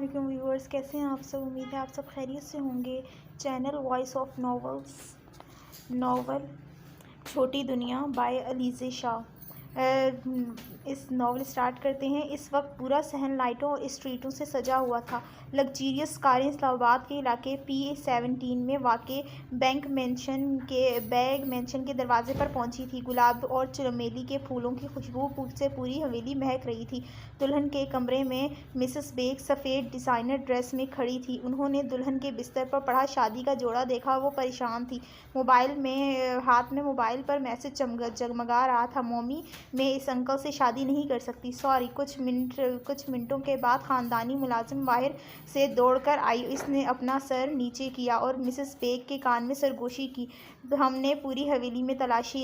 वालेकुम व्यूअर्स, कैसे हैं आप सब। उम्मीद है आप सब खैरियत से होंगे। चैनल वॉइस ऑफ नॉवल छोटी दुनिया बाय अलीज़े शाह। इस नावल स्टार्ट करते हैं। इस वक्त पूरा शहर लाइटों और स्ट्रीटों से सजा हुआ था। लग्जरियस कारें इस्लामाबाद के इलाके P17 में वाक़े बैग मेंशन के दरवाजे पर पहुंची थी। गुलाब और चमेली के फूलों की खुशबू से पूरी हवेली महक रही थी। दुल्हन के कमरे में मिसेस बेग सफ़ेद डिज़ाइनर ड्रेस में खड़ी थी। उन्होंने दुल्हन के बिस्तर पर पड़ा शादी का जोड़ा देखा। वो परेशान थी। हाथ में मोबाइल पर मैसेज जगमगा रहा था। मम्मी, मैं इस अंकल से शादी नहीं कर सकती, सॉरी। कुछ मिनटों के बाद ख़ानदानी मुलाजिम बाहर से दौड़कर आई। इसने अपना सर नीचे किया और मिसेस बेग के कान में सरगोशी की। हमने पूरी हवेली में तलाश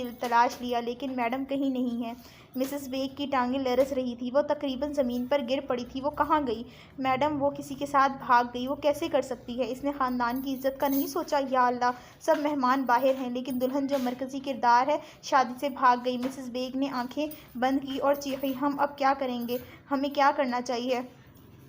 लिया, लेकिन मैडम कहीं नहीं है। मिसेस बेग की टांगें लरस रही थी। वो तकरीबन ज़मीन पर गिर पड़ी थी। वो कहाँ गई? मैडम, वो किसी के साथ भाग गई। वो कैसे कर सकती है? इसने ख़ानदान की इज्जत का नहीं सोचा। या अल्लाह, सब मेहमान बाहर हैं, लेकिन दुल्हन जो मरकज़ी किरदार है, शादी से भाग गई। मिसेस बेग ने आंखें बंद की और चीखी, हम अब क्या करेंगे? हमें क्या करना चाहिए?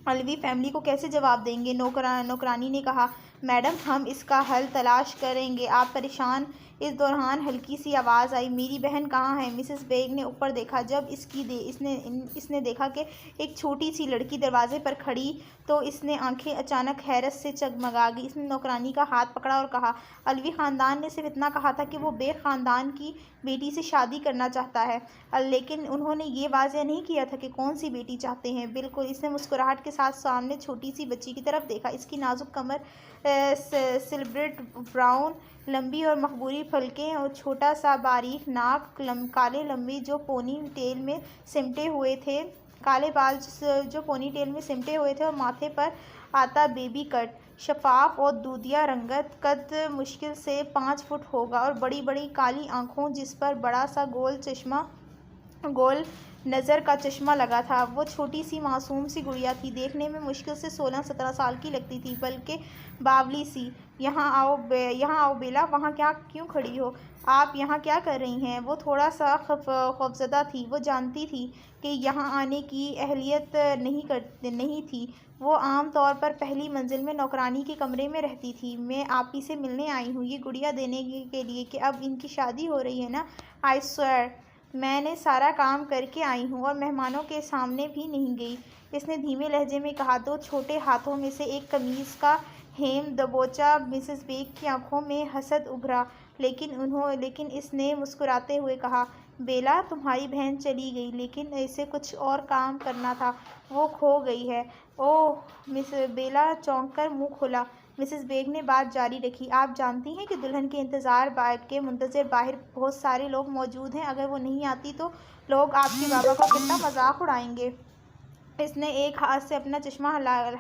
अलवी फैमिली को कैसे जवाब देंगे? नौकरानी ने कहा। मैडम, हम इसका हल तलाश करेंगे, आप परेशान। इस दौरान हल्की सी आवाज़ आई, मेरी बहन कहाँ है? मिसेस बेग ने ऊपर देखा। जब इसने देखा कि एक छोटी सी लड़की दरवाजे पर खड़ी, तो इसने आंखें अचानक हैरत से जगमगा गई। इसने नौकरानी का हाथ पकड़ा और कहा, अलवी ख़ानदान ने सिर्फ इतना कहा था कि वो बेग ख़ानदान की बेटी से शादी करना चाहता है, लेकिन उन्होंने ये वाज़ेह नहीं किया था कि कौन सी बेटी चाहते हैं। बिल्कुल। इसने मुस्कुराहट के साथ सामने छोटी सी बच्ची की तरफ देखा। इसकी नाजुक कमर, सिल्वरेट ब्राउन, लंबी और मखबूरी पलकें और छोटा सा बारीक नाक, काले लंबे जो पोनी टेल में सिमटे हुए थे, काले बाल जो पोनी टेल में सिमटे हुए थे, और माथे पर आता बेबी कट, शफाफ और दूधिया रंगत। कद मुश्किल से 5 फुट होगा और बड़ी बड़ी काली आंखों जिस पर बड़ा सा गोल नज़र का चश्मा लगा था। वो छोटी सी मासूम सी गुड़िया थी, देखने में मुश्किल से 16-17 साल की लगती थी, बल्कि बावली सी। यहाँ आओ बेला, वहाँ क्यों खड़ी हो? आप यहाँ क्या कर रही हैं? वो थोड़ा सा खौफजदा थी। वो जानती थी कि यहाँ आने की अहलियत नहीं थी। वो आम तौर पर पहली मंजिल में नौकरानी के कमरे में रहती थी। मैं आप ही से मिलने आई हूँ, ये गुड़िया देने के लिए कि अब इनकी शादी हो रही है ना। आई स्वेयर, मैंने सारा काम करके आई हूँ और मेहमानों के सामने भी नहीं गई, इसने धीमे लहजे में कहा। 2 छोटे हाथों में से एक कमीज़ का हेम दबोचा। मिसेस बेग की आंखों में हसद उभरा, लेकिन इसने मुस्कुराते हुए कहा, बेला, तुम्हारी बहन चली गई, लेकिन इसे कुछ और काम करना था। वो खो गई है। ओह! मिस बेला चौंक कर मुँह खोला। मिसेस बेग ने बात जारी रखी, आप जानती हैं कि दुल्हन के मुंतज़िर बाहर बहुत सारे लोग मौजूद हैं। अगर वो नहीं आती तो लोग आपके बाबा का कितना मजाक उड़ाएंगे। इसने एक हाथ से अपना चश्मा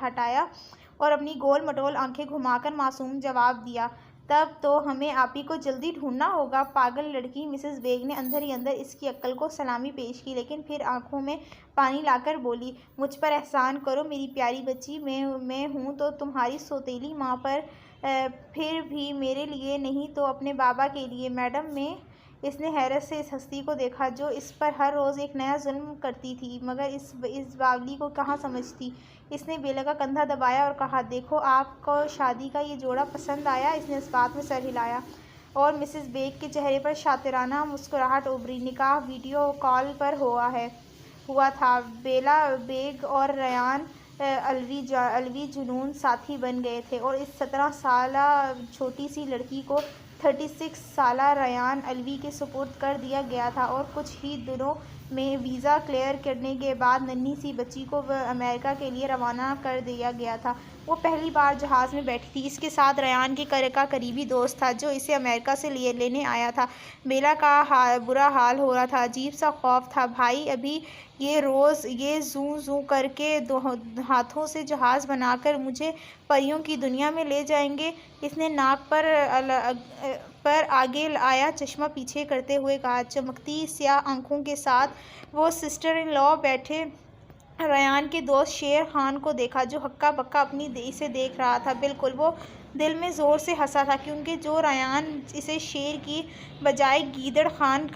हटाया और अपनी गोल मटोल आंखें घुमाकर मासूम जवाब दिया, तब तो हमें आप ही को जल्दी ढूंढना होगा, पागल लड़की। मिसेस बेग ने अंदर ही अंदर इसकी अक्ल को सलामी पेश की, लेकिन फिर आंखों में पानी लाकर बोली, मुझ पर एहसान करो मेरी प्यारी बच्ची। मैं हूँ तो तुम्हारी सौतेली माँ पर, फिर भी मेरे लिए नहीं तो अपने बाबा के लिए। मैडम, मैं इसने हैरत से इस हस्ती को देखा जो इस पर हर रोज़ एक नया जुल्म करती थी, मगर इस बावली को कहाँ समझती। इसने बेला का कंधा दबाया और कहा, देखो, आपको शादी का ये जोड़ा पसंद आया? इसने इस बात में सर हिलाया और मिसेस बेग के चेहरे पर शातिराना मुस्कुराहट उभरी। निकाह वीडियो कॉल पर हुआ था। बेला बेग और रयान अलवी जुनून साथी बन गए थे और इस 17 साला छोटी सी लड़की को 36 साला रयान अलवी के सुपुर्द कर दिया गया था और कुछ ही दिनों में वीज़ा क्लियर करने के बाद नन्ही सी बच्ची को अमेरिका के लिए रवाना कर दिया गया था। वो पहली बार जहाज़ में बैठी थी। इसके साथ रयान का करीबी दोस्त था जो इसे अमेरिका से लेने आया था। बेला का बुरा हाल हो रहा था, अजीब सा खौफ था। भाई, अभी ये जू जू करके हाथों से जहाज़ बनाकर मुझे परियों की दुनिया में ले जाएंगे। इसने नाक पर आगे आया चश्मा पीछे करते हुए कहा। चमकती स्याह आंखों के साथ वो सिस्टर इन लॉ बैठे रयान के दोस्त शेर खान को देखा, जो हक्का बक्का अपनी इसे देख रहा था। बिल्कुल, वो दिल में ज़ोर से हंसा था, क्योंकि जो रयान इसे शेर की बजाय गीदड़ खान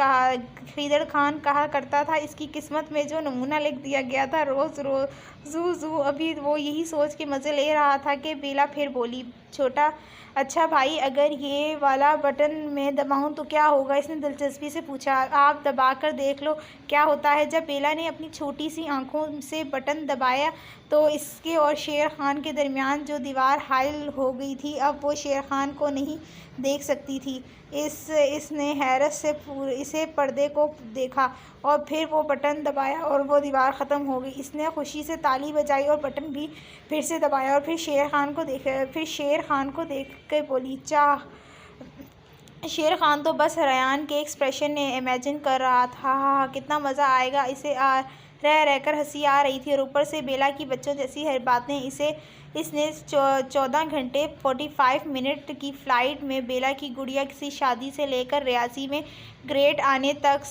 कहा करता था, इसकी किस्मत में जो नमूना लिख दिया गया था, रोज़ रोज़ जू जू। अभी वो यही सोच के मज़े ले रहा था कि बेला फिर बोली, छोटा अच्छा भाई, अगर ये वाला बटन मैं दबाऊं तो क्या होगा? इसने दिलचस्पी से पूछा। आप दबा कर देख लो क्या होता है। जब बेला ने अपनी छोटी सी आंखों से बटन दबाया तो इसके और शेर खान के दरमियान जो दीवार हाइल हो गई थी, अब वो शेर खान को नहीं देख सकती थी। इसने हैरत से इसे पर्दे को देखा और फिर वो बटन दबाया और वो दीवार ख़त्म हो गई। इसने खुशी से ताली बजाई और बटन भी फिर से दबाया और फिर शेर खान को देख कर बोली, चाह। शेर खान तो बस रयान के एक्सप्रेशन ने इमेजिन कर रहा था। हाँ, कितना मज़ा आएगा इसे। रह रहकर हंसी आ रही थी और ऊपर से बेला की बच्चों जैसी हर बातें। इसने 14 घंटे 45 मिनट की फ़्लाइट में बेला की गुड़िया की शादी से लेकर ग्रेट सी आने तक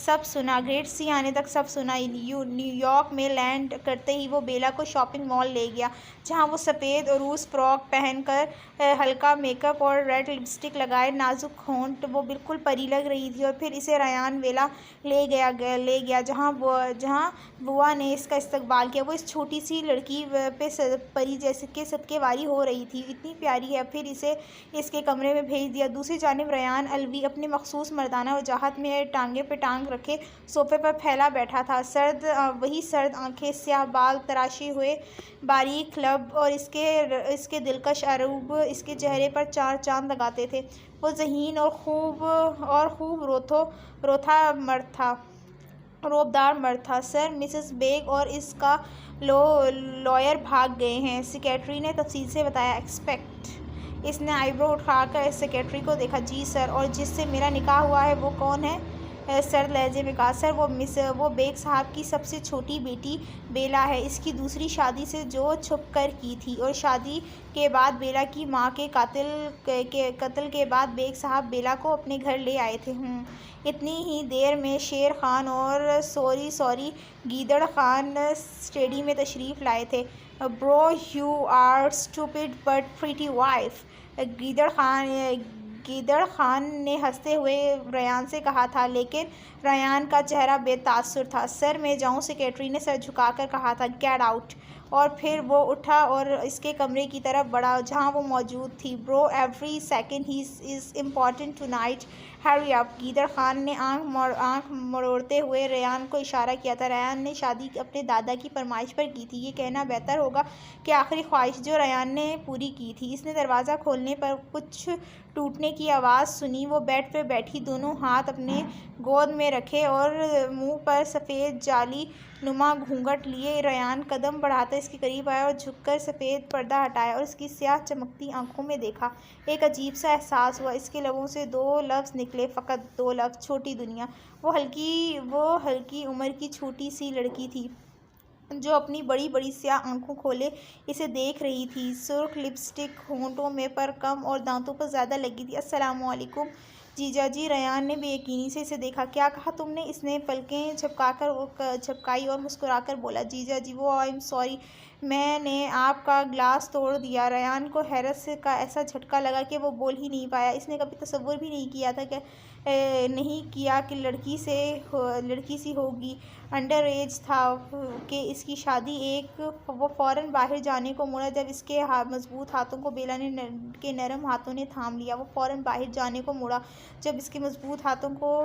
सब सुना। न्यूयॉर्क में लैंड करते ही वो बेला को शॉपिंग मॉल ले गया, जहाँ वो सफ़ेद और रूस फ्रॉक पहनकर हल्का मेकअप और रेड लिपस्टिक लगाए नाजुक होंठ वो बिल्कुल परी लग रही थी। और फिर इसे रयान वेला ले गया जहाँ बुआ ने इसका इस्तकबाल किया। वो इस छोटी सी लड़की पे परी जैसे के सदके वारी हो रही थी, इतनी प्यारी है। फिर इसे इसके कमरे में भेज दिया। दूसरी जानिब रयान अलवी अपने मखसूस मर्दाना वजाहत में टांगे पे टांग रखे सोफे पर फैला बैठा था। वही सर्द आंखें, स्याह बाल, तराशे हुए बारीक लब और इसके दिलकश अरूब इसके चेहरे पर चार चांद लगाते थे। वो ज़हीन और खूब रोबदार मर्द था। सर, मिसेस बेग और इसका लॉयर भाग गए हैं, सेक्रेटरी ने तफसील से बताया। एक्सपेक्ट। इसने आईब्रो उठाकर सेक्रेटरी को देखा। जी सर। और जिससे मेरा निकाह हुआ है वो कौन है? सर लहजे में कहा। सर, वो बेग साहब की सबसे छोटी बेटी बेला है। इसकी दूसरी शादी से जो छुप कर की थी, और शादी के बाद बेला की माँ के कत्ल के बाद बेग साहब बेला को अपने घर ले आए थे। इतनी ही देर में शेर खान और सॉरी गीदड़ खान स्टेडी में तशरीफ़ लाए थे। Bro, you are stupid but pretty wife. गीदड़ खान ने हंसते हुए रयान से कहा था, लेकिन रयान का चेहरा बेतासुर था। सर, मैं जाऊं? सेक्रेटरी ने सर झुकाकर कहा था। Get out. और फिर वो उठा और इसके कमरे की तरफ बढ़ा जहां वो मौजूद थी। Bro, every second he is important tonight, hurry up. गीदड़ खान ने आंख मरोड़ते हुए रयान को इशारा किया था। रयान ने शादी अपने दादा की फरमाइश पर की थी। ये कहना बेहतर होगा कि आखिरी ख्वाहिश जो रयान ने पूरी की थी। इसने दरवाज़ा खोलने पर कुछ टूटने की आवाज़ सुनी। वो बेड पर बैठी, दोनों हाथ अपने गोद में रखे और मुंह पर सफ़ेद जाली नुमा घूंघट लिए रयान कदम बढ़ाता इसके करीब आया और झुककर सफ़ेद पर्दा हटाया और इसकी स्याह चमकती आंखों में देखा। एक अजीब सा एहसास हुआ। इसके लबों से दो लफ्ज़ निकले, फ़कत दो लफ्ज़, छोटी दुनिया। वो हल्की उम्र की छोटी सी लड़की थी जो अपनी बड़ी बड़ी स्याह आंखों खोले इसे देख रही थी। सुर्ख लिपस्टिक होंठों में पर कम और दांतों पर ज़्यादा लगी थी। अस्सलामुअलैकुम जीजा जी। रयान ने बेयकीनी से इसे देखा। क्या कहा तुमने? इसने पलकें झपकाई और मुस्कुराकर बोला, जीजा जी, वो आई एम सॉरी, मैंने आपका ग्लास तोड़ दिया। रयान को हैरत से का ऐसा झटका लगा कि वो बोल ही नहीं पाया। इसने कभी तसव्वुर भी नहीं किया कि लड़की सी होगी। अंडर एज था कि इसकी शादी वो फ़ौरन बाहर जाने को मुड़ा जब इसके मजबूत हाथों को बेला के नरम हाथों ने थाम लिया। वो फ़ौरन बाहर जाने को मुड़ा जब इसके मजबूत हाथों को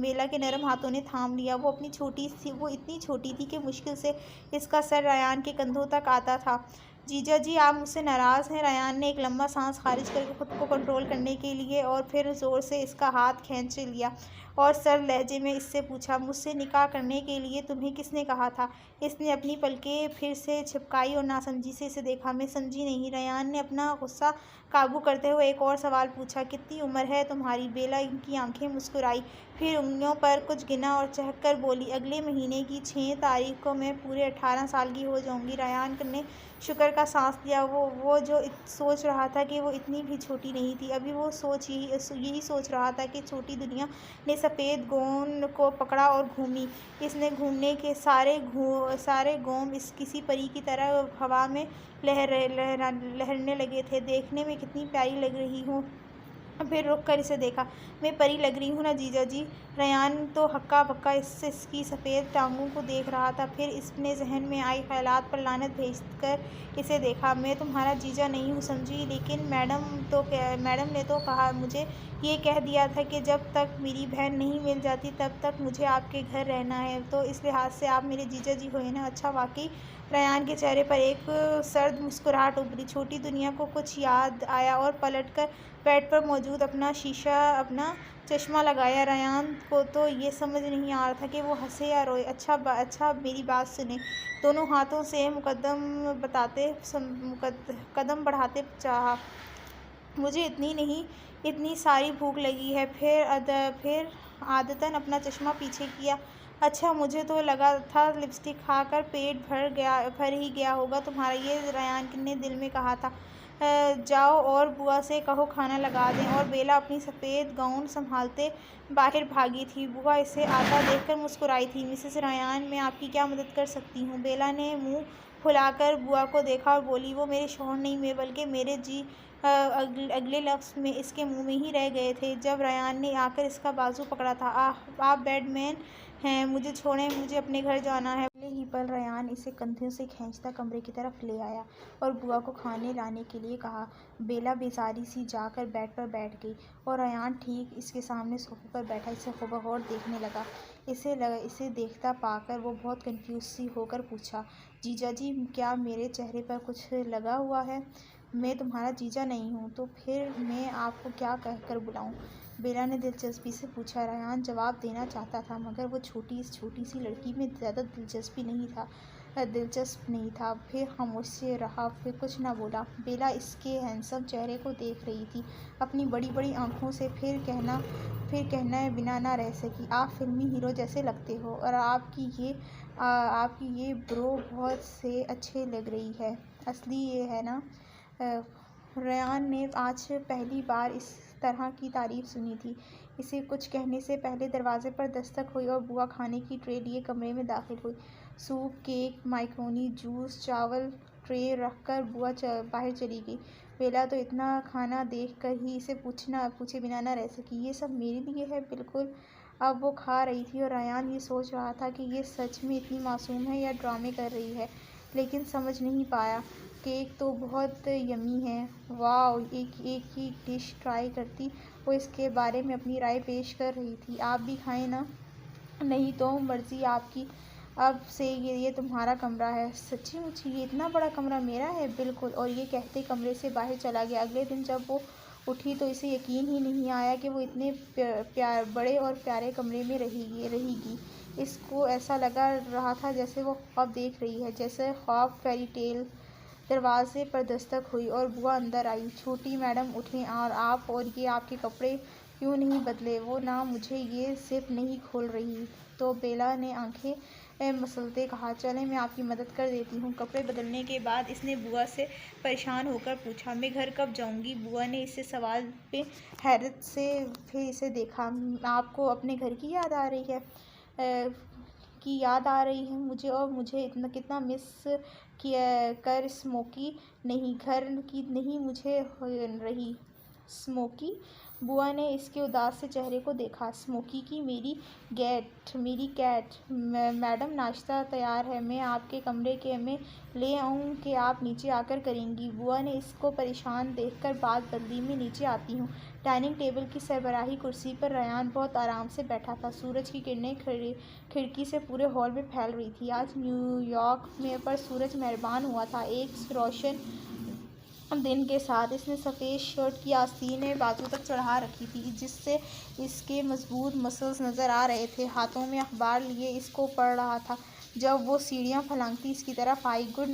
बेला के नरम हाथों ने थाम लिया। वो इतनी छोटी थी कि मुश्किल से इसका सर रयान के कंधों तक आता था। जीजा जी, आप मुझसे नाराज़ हैं? रयान ने एक लंबा सांस खारिज करके खुद को कंट्रोल करने के लिए और फिर ज़ोर से इसका हाथ खींच लिया और सर लहजे में इससे पूछा, मुझसे निकाह करने के लिए तुम्हें किसने कहा था? इसने अपनी पलकें फिर से झपकाई और नासमझी से इसे देखा। मैं समझी नहीं। रयान ने अपना गुस्सा काबू करते हुए एक और सवाल पूछा, कितनी उम्र है तुम्हारी? बेला इनकी आंखें मुस्कुराई, फिर उंगलियों पर कुछ गिना और चहक कर बोली, अगले महीने की 6 तारीख को मैं पूरे 18 साल की हो जाऊंगी। रयान ने शुक्र का सांस लिया। वो जो सोच रहा था कि वो इतनी भी छोटी नहीं थी। अभी वो यही सोच रहा था कि छोटी दुनिया ने सफ़ेद गोंद को पकड़ा और घूमी। इसने घूमने के सारे गोंद किसी परी की तरह हवा में लहरने लगे थे। देखने में कितनी प्यारी लग रही हूँ। फिर रुक कर इसे देखा। मैं परी लग रही हूँ ना जीजा जी? रेयान तो हक्का बक्का इसकी सफ़ेद टांगों को देख रहा था। फिर इसने जहन में आई ख्यालात पर लानत भेजकर इसे देखा। मैं तुम्हारा जीजा नहीं हूँ समझी, लेकिन मैडम ने तो कहा, मुझे ये कह दिया था कि जब तक मेरी बहन नहीं मिल जाती तब तक मुझे आपके घर रहना है। तो इस लिहाज से आप मेरे जीजा जी हुए ना? अच्छा वाकई। रेयान के चेहरे पर एक सर्द मुस्कुराहट उभरी। छोटी दुनिया को कुछ याद आया और पलटकर बेड पर मौजूद अपना चश्मा लगाया। रेयान को तो ये समझ नहीं आ रहा था कि वो हंसे या रोए। अच्छा मेरी बात सुने। दोनों हाथों से कदम बढ़ाते चाहा। मुझे इतनी सारी भूख लगी है। फिर आदतन अपना चश्मा पीछे किया। अच्छा, मुझे तो लगा था लिपस्टिक खाकर पेट भर ही गया होगा तुम्हारा। ये रेयान ने दिल में कहा था। जाओ और बुआ से कहो खाना लगा दें। और बेला अपनी सफ़ेद गाउन संभालते बाहर भागी थी। बुआ इसे आता देखकर मुस्कुराई थी। मिसेस रेयान, मैं आपकी क्या मदद कर सकती हूँ? बेला ने मुँह फुलाकर बुआ को देखा और बोली, वो मेरे शौहर नहीं में बल्कि मेरे अगले लफ्ज़ में इसके मुंह में ही रह गए थे जब रेयान ने आकर इसका बाजू पकड़ा था। आप बैडमैन हैं, मुझे छोड़ें, मुझे अपने घर जाना है। अगले ही पल रेयान इसे कंधे से खींचता कमरे की तरफ ले आया और बुआ को खाने लाने के लिए कहा। बेला बेजारी सी जाकर बेड पर बैठ गई और रेयान ठीक इसके सामने सोफे पर बैठा इसे हुबहू देखने लगा। इसे देखता पाकर वो बहुत कंफ्यूज सी होकर पूछा, जीजा जी, क्या मेरे चेहरे पर कुछ लगा हुआ है? मैं तुम्हारा जीजा नहीं हूँ, तो फिर मैं आपको क्या कहकर बुलाऊँ? बेला ने दिलचस्पी से पूछा। रेयान जवाब देना चाहता था, मगर वो छोटी सी लड़की में ज़्यादा दिलचस्प नहीं था। फिर खामोश से रहा, फिर कुछ न बोला। बेला इसके हैंडसम चेहरे को देख रही थी अपनी बड़ी बड़ी आँखों से। फिर कहना बिना ना रह सकी, आप फिल्मी हीरो जैसे लगते हो और आपकी ये ब्रो बहुत से अच्छे लग रही है। असली ये है ना? रेयान ने आज पहली बार इस तरह की तारीफ़ सुनी थी। इसे कुछ कहने से पहले दरवाज़े पर दस्तक हुई और बुआ खाने की ट्रे लिए कमरे में दाखिल हुई। सूप, केक, माइक्रोनी, जूस, चावल ट्रे रखकर बुआ बाहर चली गई। बेला तो इतना खाना देखकर ही इसे पूछे बिना न रह सकी, ये सब मेरे लिए है? बिल्कुल। अब वो खा रही थी और रेयान ये सोच रहा था कि ये सच में इतनी मासूम है या ड्रामे कर रही है, लेकिन समझ नहीं पाया। केक तो बहुत यम्मी है। वाह, एक ही डिश ट्राई करती। वो इसके बारे में अपनी राय पेश कर रही थी। आप भी खाएं ना? नहीं तो मर्ज़ी आपकी। अब से ये तुम्हारा कमरा है। सच्ची मुच्ची ये इतना बड़ा कमरा मेरा है? बिल्कुल। और ये कहते कमरे से बाहर चला गया। अगले दिन जब वो उठी तो इसे यकीन ही नहीं आया कि वो इतने बड़े और प्यारे कमरे में रहेगी। इसको ऐसा लगा रहा था जैसे वो ख्वाब देख रही है, जैसे ख्वाब फेरी टेल। दरवाज़े पर दस्तक हुई और बुआ अंदर आई। छोटी मैडम उठें, और ये आपके कपड़े क्यों नहीं बदले? वो ना, मुझे ये ज़िप नहीं खोल रही। तो बेला ने आंखें मसलते कहा, चलें मैं आपकी मदद कर देती हूँ। कपड़े बदलने के बाद इसने बुआ से परेशान होकर पूछा, मैं घर कब जाऊँगी? बुआ ने इसे सवाल पे हैरत से फिर इसे देखा। आपको अपने घर की याद आ रही है? याद आ रही है मुझे, और मुझे इतना कितना मिस कर स्मोकी नहीं, घर की नहीं मुझे रही। स्मोकी? बुआ ने इसके उदास से चेहरे को देखा। स्मोकी की मेरी कैट। मैडम, नाश्ता तैयार है, मैं आपके कमरे में ले आऊँ कि आप नीचे आकर करेंगी? बुआ ने इसको परेशान देखकर बात बदली, में नीचे आती हूँ। डाइनिंग टेबल की सरबराही कुर्सी पर रेयान बहुत आराम से बैठा था। सूरज की किरणें खिड़की से पूरे हॉल में फैल रही थी। आज न्यूयॉर्क में पर सूरज मेहरबान हुआ था एक रोशन दिन के साथ। इसने सफ़ेद शर्ट की आस्तीनें बाजू तक चढ़ा रखी थी, जिससे इसके मजबूत मसल्स नज़र आ रहे थे। हाथों में अखबार लिए इसको पढ़ रहा था जब वो सीढ़ियाँ फलांगती इसकी तरफ आई। गुड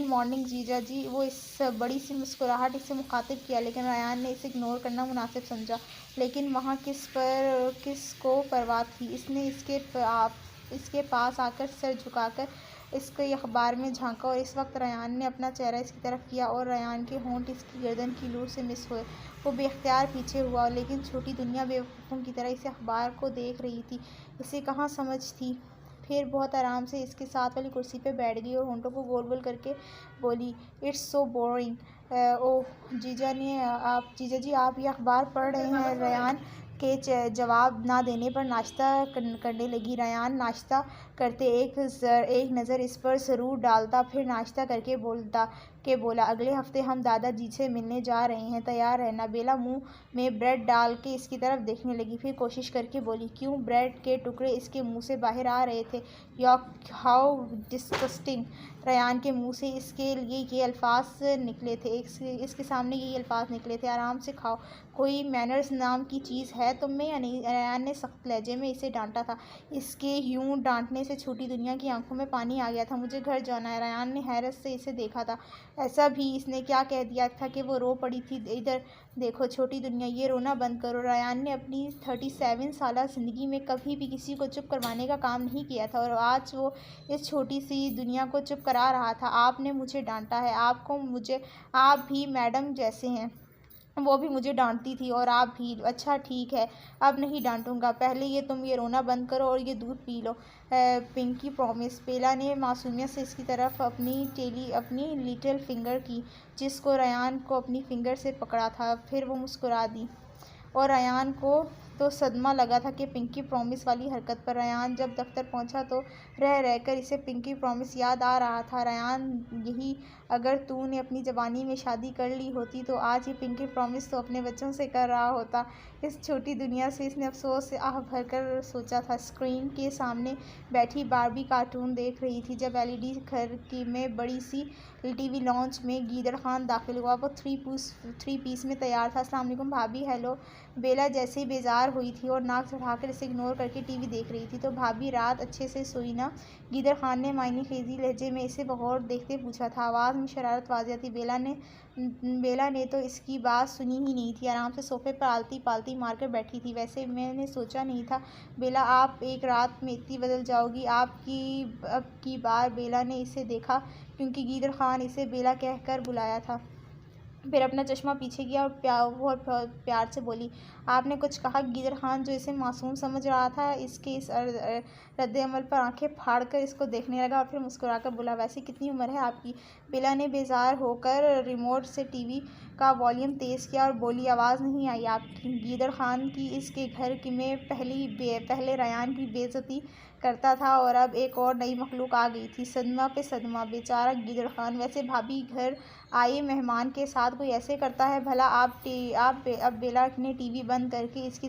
मॉर्निंग जीजा जी। वो इस बड़ी सी मुस्कुराहट इसे मुखातिब किया, लेकिन रेयान ने इसे इग्नोर करना मुनासिब समझा। लेकिन वहाँ किस को परवाह थी? इसने इसके पास आकर सर झुकाकर इसके अखबार में झांका और इस वक्त रयान ने अपना चेहरा इसकी तरफ किया और रयान के होंठ इसकी गर्दन की लूर से मिस हुए। वो बेख्तियार पीछे हुआ, लेकिन छोटी दुनिया बेवकूफ़ों की तरह इस अखबार को देख रही थी। इसे कहाँ समझ थी। फिर बहुत आराम से इसके साथ वाली कुर्सी पे बैठ गई और होंठों को गोल गोल करके बोली, इट्स सो बोरिंग। ओह जीजा जी आप ये अखबार पढ़ रहे हैं। रयान के जवाब ना देने पर नाश्ता करने लगी। रयान नाश्ता करते एक नज़र इस पर ज़रूर डालता, फिर नाश्ता करके बोला, अगले हफ्ते हम दादाजी से मिलने जा रहे हैं, तैयार रहना। बेला मुंह में ब्रेड डाल के इसकी तरफ देखने लगी, फिर कोशिश करके बोली, क्यों? ब्रेड के टुकड़े इसके मुंह से बाहर आ रहे थे। York how disgusting. रयान के मुंह से इसके लिए ये अल्फाज निकले थे, इसके सामने ये अल्फाज निकले थे, आराम से खाओ, कोई मैनर्स नाम की चीज़ है तुम में या नहीं? रयान ने सख्त लहजे में इसे डांटा था। इसके यूं डांटने से छोटी दुनिया की आंखों में पानी आ गया था। मुझे घर जाना है। रयान ने हैरत से इसे देखा था। ऐसा भी इसने क्या कह दिया था कि वो रो पड़ी थी? इधर देखो छोटी दुनिया, ये रोना बंद करो। रयान ने अपनी 37 साला ज़िंदगी में कभी भी किसी को चुप करवाने का काम नहीं किया था और आज वो इस छोटी सी दुनिया को चुप करा रहा था। आपने मुझे डांटा है। आप भी मैडम जैसे हैं। वो भी मुझे डांटती थी और आप भी। अच्छा ठीक है, अब नहीं डांटूंगा। पहले तुम ये रोना बंद करो और ये दूध पी लो। Pinky promise. बेला ने मासूमियत से इसकी तरफ अपनी लिटिल फिंगर की, जिसको रयान को अपनी फिंगर से पकड़ा था। फिर वो मुस्कुरा दी और रयान को तो सदमा लगा था कि पिंकी प्रॉमिस वाली हरकत पर। रयान जब दफ्तर पहुंचा तो रह रहकर इसे पिंकी प्रॉमिस याद आ रहा था। रयान, यही अगर तूने अपनी जवानी में शादी कर ली होती तो आज ये पिंकी प्रॉमिस तो अपने बच्चों से कर रहा होता। इस छोटी दुनिया से इसने अफसोस से आह भरकर सोचा था। स्क्रीन के सामने बैठी बारबी कार्टून देख रही थी जब एलईडी घर की में बड़ी सी टीवी लॉन्च में गीदड़ खान दाखिल हुआ। वो थ्री पीस में तैयार था। अस्सलाम वालेकुम भाभी। हेलो। बेला जैसे ही बेजार हुई थी और नाक चढ़ाकर इसे इग्नोर करके टीवी देख रही थी। तो भाभी रात अच्छे से सोई ना? गीदड़ खान ने मायने खेजी लहजे में इसे बगौर देखते पूछा था। आवाज़ में शरारत वाज़िह थी। बेला ने तो इसकी बात सुनी ही नहीं थी। आराम से सोफे पर आलती पालती मारकर बैठी थी। वैसे मैंने सोचा नहीं था बेला आप एक रात में इतनी बदल जाओगी। अब की बार बेला ने इसे देखा क्योंकि गीदड़ खान इसे बेला कहकर बुलाया था। फिर अपना चश्मा पीछे किया और प्यार से बोली, आपने कुछ कहा? गीदड़ खान, जो इसे मासूम समझ रहा था, इसके इस रद्द-ए-अमल पर आंखें फाड़कर इसको देखने लगा और फिर मुस्कुराकर बोला, वैसे कितनी उम्र है आपकी? बेला ने बेजार होकर रिमोट से टीवी का वॉल्यूम तेज़ किया और बोली, आवाज़ नहीं आई आपकी? गीदड़ खान की इसके घर में पहले रयान की बेइज्जती करता था और अब एक और नई मखलूक आ गई थी। सदमा पे सदमा। बेचारा गीदड़ खान। वैसे भाभी, घर आए मेहमान के साथ कोई ऐसे करता है भला? अब बेला ने टीवी बंद करके इसकी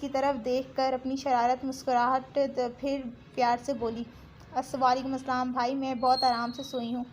तरफ देखकर अपनी शरारत मुस्कुराहट फिर प्यार से बोली, वालेकुम अस्सलाम भाई, मैं बहुत आराम से सोई हूँ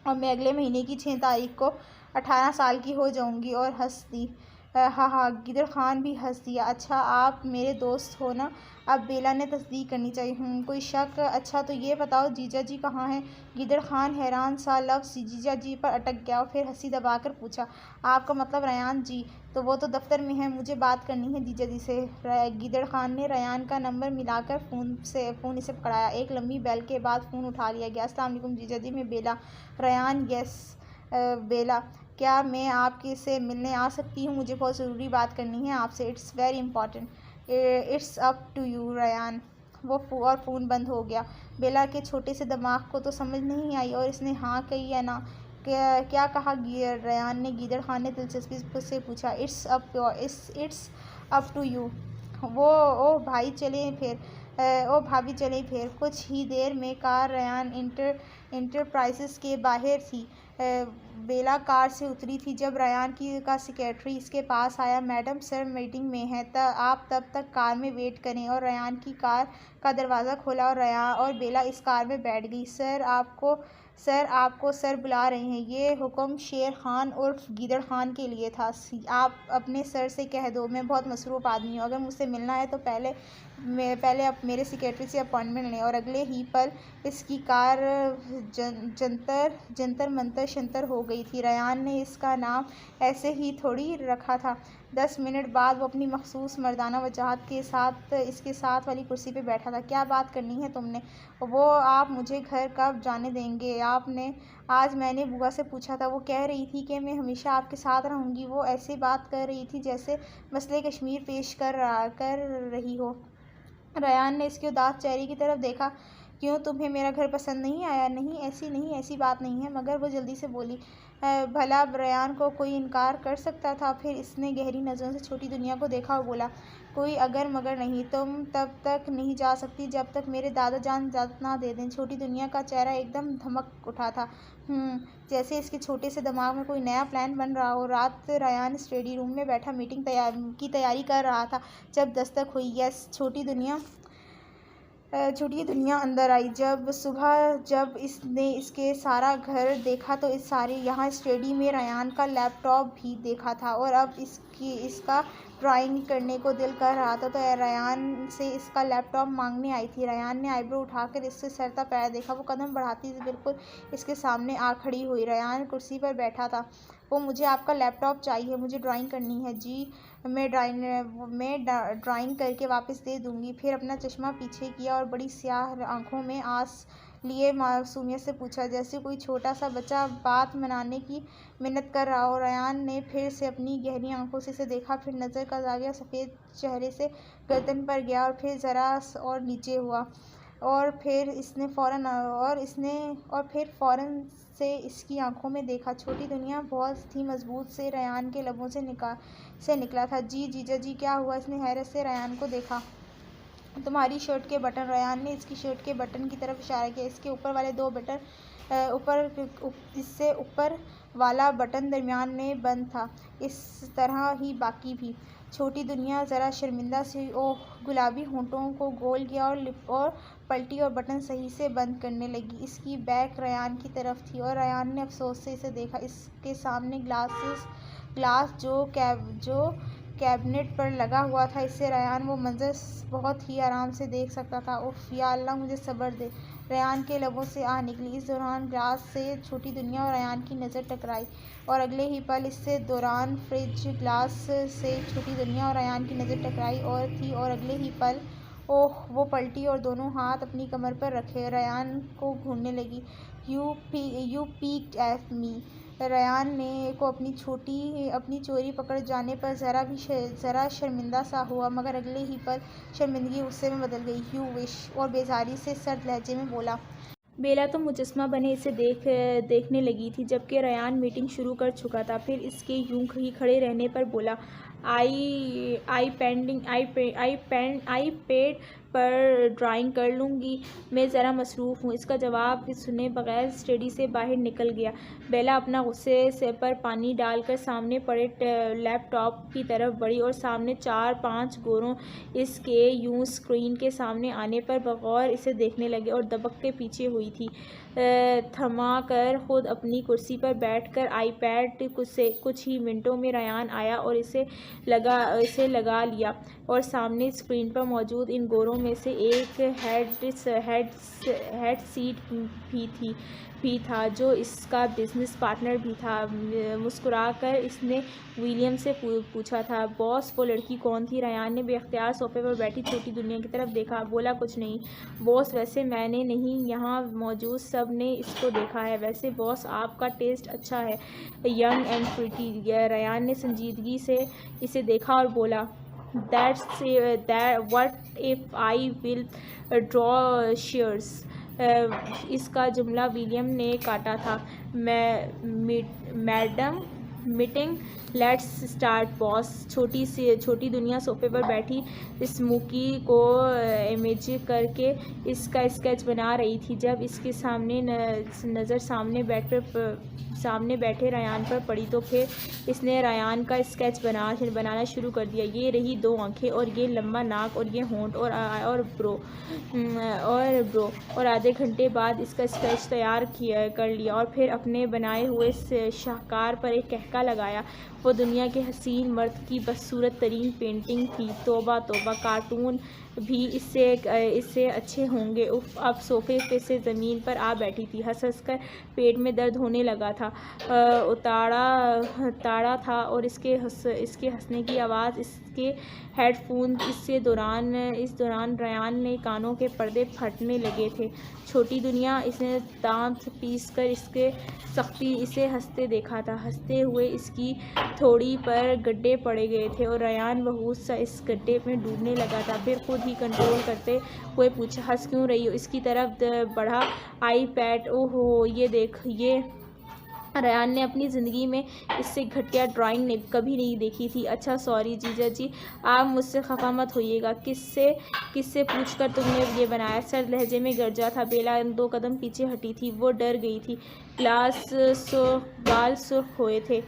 और मैं अगले महीने की 6 तारीख को 18 साल की हो जाऊँगी। और हंस दी। हाँ, गीदड़ खान भी हंस दिया। अच्छा आप मेरे दोस्त हो ना? अब बेला ने तस्दीक करनी चाहिए। कोई शक? अच्छा तो ये बताओ जीजा जी कहाँ हैं? गीदड़ खान हैरान सा लफ्ज़ जीजा जी पर अटक गया और फिर हंसी दबाकर पूछा, आपका मतलब रयान जी? तो वो तो दफ्तर में है, मुझे बात करनी है जीजा जी से। गीदड़ खान ने रयान का नंबर मिलाकर फ़ोन इसे पकड़ाया। एक लंबी बेल के बाद फ़ोन उठा लिया गया। अस्सलाम वालेकुम जीजा जी, मैं बेला। Ryan, yes. बेला, क्या मैं आपके से मिलने आ सकती हूँ? मुझे बहुत ज़रूरी बात करनी है आपसे। It's very important. It's up to you Ryan. और फ़ोन बंद हो गया। बेला के छोटे से दिमाग को तो समझ नहीं आई और इसने हाँ कही या ना। क्या कहा? रयान ने गीदड़ खान ने दिलचस्पी से पूछा। It's up to you. ओ भाई चलें फिर। ओ भाभी चलें फिर। कुछ ही देर में कार रयान इंटरप्राइजेस के बाहर थी। बेला कार से उतरी थी जब रयान का सेक्रेटरी इसके पास आया। मैडम सर मीटिंग में है, आप तब तक कार में वेट करें। और रयान की कार का दरवाज़ा खोला और बेला इस कार में बैठ गई। सर आपको सर बुला रहे हैं। ये हुक्म शेर खान उर्फ गीदड़ खान के लिए था। आप अपने सर से कह दो, मैं बहुत मसरूफ़ आदमी हूँ। अगर मुझसे मिलना है तो पहले पहले अब मेरे सेक्रेटरी से अपॉइंटमेंट लें। और अगले ही पल इसकी कार जंतर मंतर शंतर हो गई थी। रयान ने इसका नाम ऐसे ही थोड़ी रखा था। 10 मिनट बाद वो अपनी मखसूस मर्दाना वजाहत के साथ इसके साथ वाली कुर्सी पे बैठा था। क्या बात करनी है तुमने? वो आप मुझे घर कब जाने देंगे? आपने आज मैंने बुआ से पूछा था, वो कह रही थी कि मैं हमेशा आपके साथ रहूँगी। वो ऐसे बात कर रही थी जैसे मसले कश्मीर पेश कर रही हो। रयान ने इसके उदास चेहरे की तरफ देखा। क्यों, तुम्हें मेरा घर पसंद नहीं आया? नहीं, ऐसी बात नहीं है। मगर वो जल्दी से बोली। भला रयान को कोई इनकार कर सकता था? फिर इसने गहरी नज़रों से छोटी दुनिया को देखा और बोला, कोई अगर मगर नहीं। तुम तब तक नहीं जा सकती जब तक मेरे दादा जान इजाज़त ना दे दें। छोटी दुनिया का चेहरा एकदम धमक उठा था। जैसे इसके छोटे से दिमाग में कोई नया प्लान बन रहा हो। रात रयान स्टडी रूम में बैठा मीटिंग की तैयारी कर रहा था जब दस्तक हुई। यस, छोटी दुनिया अंदर आई। जब सुबह जब इसने इसके सारा घर देखा तो इस सारे यहाँ स्टडी में रयान का लैपटॉप भी देखा था। और अब इसका ड्राइंग करने को दिल कर रहा था तो रयान से इसका लैपटॉप मांगने आई थी। रयान ने आईब्रो उठाकर इससे सरता पैर देखा। वो कदम बढ़ाती बिल्कुल इसके सामने आ खड़ी हुई। रयान कुर्सी पर बैठा था। वो, मुझे आपका लैपटॉप चाहिए, मुझे ड्राइंग करनी है। जी, मैं ड्राइंग करके वापस दे दूँगी। फिर अपना चश्मा पीछे किया और बड़ी स्याह आँखों में आंस लिए मासूमियत से पूछा, जैसे कोई छोटा सा बच्चा बात मनाने की मिन्नत कर रहा हो। रयान ने फिर से अपनी गहरी आँखों से इसे देखा। फिर नज़र का जाविया सफ़ेद चेहरे से गर्दन पर गया और फिर ज़रा और नीचे हुआ। और फिर फ़ौरन से इसकी आंखों में देखा। छोटी दुनिया बहुत ही मजबूत से रयान के लबों से निकला था। जी जीजा जी, क्या हुआ? इसने हैरत से रयान को देखा। तुम्हारी शर्ट के बटन। रयान ने इसकी शर्ट के बटन की तरफ इशारा किया। इसके ऊपर वाले 2 बटन इससे ऊपर वाला बटन दरमियान में बंद था, इस तरह ही बाकी भी। छोटी दुनिया ज़रा शर्मिंदा सी गुलाबी होंठों को गोल किया और पलटी और बटन सही से बंद करने लगी। इसकी बैक रयान की तरफ थी और रयान ने अफसोस से इसे देखा। इसके सामने ग्लास जो कैबिनेट पर लगा हुआ था, इससे रयान वो मंजर बहुत ही आराम से देख सकता था। उफ़, या अल्लाह, मुझे सब्र दे, रयान के लबों से आ निकली। इस दौरान ग्लास से छोटी दुनिया और रयान की नज़र टकराई और अगले ही पल इससे दौरान फ्रिज ग्लास से छोटी दुनिया और रयान की नज़र टकराई और अगले ही पल वो पलटी और दोनों हाथ अपनी कमर पर रखे रयान को घूरने लगी। You peaked at me. Ryan को अपनी चोरी पकड़ जाने पर ज़रा शर्मिंदा सा हुआ, मगर अगले ही पल शर्मिंदगी गुस्से में बदल गई। यू विश, और बेजारी से सर्द लहजे में बोला। बेला तो मुजस्मा बने इसे देखने लगी थी जबकि रयान मीटिंग शुरू कर चुका था। फिर इसके यूं ही खड़े रहने पर बोला, आई पेड पर ड्राइंग कर लूँगी, मैं ज़रा मसरूफ़ हूँ। इसका जवाब सुने बगैर स्टडी से बाहर निकल गया। बेला अपना गुस्से से पर पानी डालकर सामने पड़े लैपटॉप की तरफ बढ़ी और सामने 4-5 गोरों इसके यूं स्क्रीन के सामने आने पर बगौर इसे देखने लगे और दबक के पीछे हुई थी। थमा कर खुद अपनी कुर्सी पर बैठकर आईपैड कुछ ही मिनटों में रयान आया और इसे लगा लिया और सामने स्क्रीन पर मौजूद इन गोरों में से एक हेड सीट भी था जो इसका बिजनेस पार्टनर भी था। मुस्कुराकर इसने विलियम से पूछा था, बॉस, वो लड़की कौन थी? रयान ने बेख्तियार सोफे पर बैठी छोटी दुनिया की तरफ देखा। बोला, कुछ नहीं बॉस, वैसे मैंने नहीं, यहाँ मौजूद सब ने इसको देखा है। वैसे बॉस, आपका टेस्ट अच्छा है, यंग एंड प्रिटी। रयान ने संजीदगी से इसे देखा और बोला, what if I will draw shares. इसका जुमला विलियम ने काटा था। Madam, meeting, let's start boss. छोटी दुनिया सोफे पर बैठी स्मोकी को इमेज करके इसका स्केच बना रही थी जब इसके नज़र सामने बैठे रयान पर पड़ी तो फिर इसने रयान का स्केच बनाना शुरू कर दिया। ये रही 2 आंखें और ये लंबा नाक और ये होंठ और ब्रो और आधे घंटे बाद इसका स्केच तैयार कर लिया और फिर अपने बनाए हुए शाहकार पर एक कहका लगाया। वो दुनिया के हसीन मर्द की बदसूरत तरीन पेंटिंग थी। तौबा तौबा, कार्टून भी इससे अच्छे होंगे। उफ, अब सोफ़े पे से ज़मीन पर आ बैठी थी। हंस कर पेट में दर्द होने लगा था। ताड़ा था और इसके हंसने की आवाज़, इसके हेडफोन, इस दौरान रयान ने कानों के पर्दे फटने लगे थे। छोटी दुनिया, इसने दांत पीस कर इसे हंसते देखा था। हंसते हुए इसकी थोड़ी पर गड्ढे पड़े गए थे और रयान बहुत सा इस गड्ढे में डूबने लगा था। फिर खुद ही कंट्रोल करते हुए पूछा, हंस क्यों रही हो? इसकी तरफ बढ़ा आईपैड। ओहो, ये देख, ये रयान ने अपनी ज़िंदगी में इससे घटिया ड्राइंग कभी नहीं देखी थी। अच्छा, सॉरी जीजा जी, आप मुझसे खफा मत होइएगा। किससे पूछकर तुमने ये बनाया? सर लहजे में गरजा था। बेला 2 कदम पीछे हटी थी। वो डर गई थी। बाल सुर्ख हुए थे,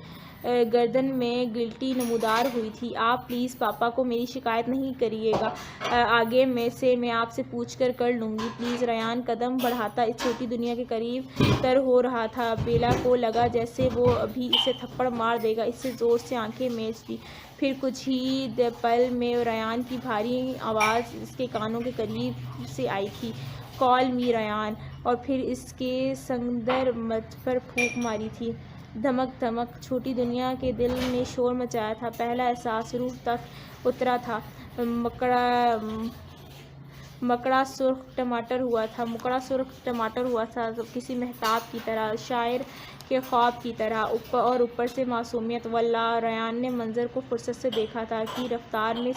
गर्दन में गिल्टी नमूदार हुई थी। आप प्लीज़ पापा को मेरी शिकायत नहीं करिएगा। आगे मैं आपसे पूछ कर लूँगी प्लीज़। रयान कदम बढ़ाता इस छोटी दुनिया के करीब तर हो रहा था। बेला को लगा जैसे वो अभी इसे थप्पड़ मार देगा। इससे ज़ोर से आंखें मीच दी। फिर कुछ ही पल में रयान की भारी आवाज़ इसके कानों के करीब से आई थी, कॉल मी रयान। और फिर इसके संदर मत पर फूंक मारी थी। धमक धमक छोटी दुनिया के दिल ने शोर मचाया था। पहला एहसास रूह तक उतरा था। मुकड़ा सुर्ख टमाटर हुआ था, तो किसी महताब की तरह, शायर के ख्वाब की तरह, ऊपर से मासूमियत। वल्लाह, रयान ने मंजर को फुर्सत से देखा था कि रफ्तार में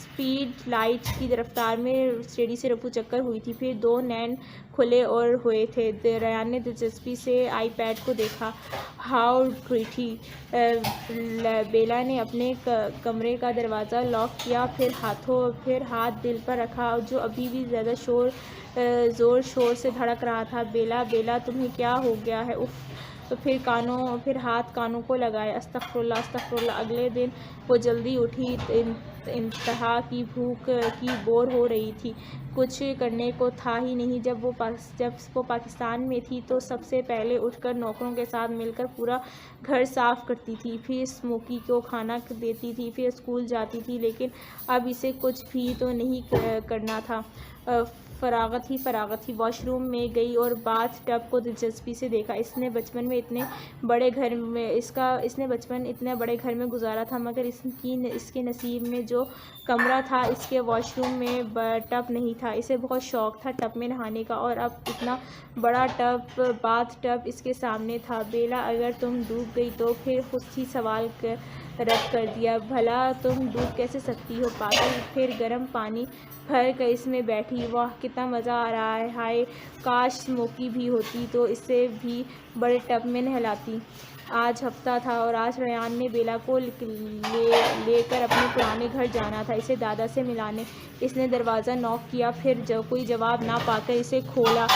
स्पीड लाइट की रफ्तार में स्टेडी से रफू चक्कर हुई थी। फिर 2 नैन खुले और हुए थे। रयान ने दिलचस्पी से आईपैड को देखा। How pretty. बेला ने अपने कमरे का दरवाज़ा लॉक किया, फिर हाथ दिल पर रखा जो अभी भी ज़्यादा ज़ोर शोर से धड़क रहा था। बेला तुम्हें क्या हो गया है? उफ। तो फिर हाथ कानों को लगाए। अस्तगफुरुल्लाह। अगले दिन वो जल्दी उठी। इंतहा की भूख की बोर हो रही थी। कुछ करने को था ही नहीं। जब वो पाकिस्तान में थी तो सबसे पहले उठकर नौकरों के साथ मिलकर पूरा घर साफ़ करती थी, फिर स्मोकी को खाना देती थी, फिर स्कूल जाती थी। लेकिन अब इसे कुछ भी तो नहीं करना था। फरागत ही। वॉशरूम में गई और बाथ टब को दिलचस्पी से देखा। इसने बचपन इतने बड़े घर में गुजारा था, मगर इसके नसीब में जो कमरा था, इसके वॉशरूम में टब नहीं था। इसे बहुत शौक था टब में नहाने का, और अब इतना बड़ा बाथ टब इसके सामने था। बेला, अगर तुम डूब गई तो? फिर खुद ही सवाल रद्द कर दिया। भला तुम डूब कैसे सकती हो पागल? फिर गर्म पानी भर कर इसमें बैठी। वाह, कितना मज़ा आ रहा है। हाय, काश स्मोकी भी होती तो इसे भी बड़े टब में नहलाती। आज हफ्ता था और आज रयान ने बेला को लेकर अपने पुराने घर जाना था, इसे दादा से मिलाने। इसने दरवाज़ा नॉक किया, फिर कोई जवाब ना पाकर इसे खोला।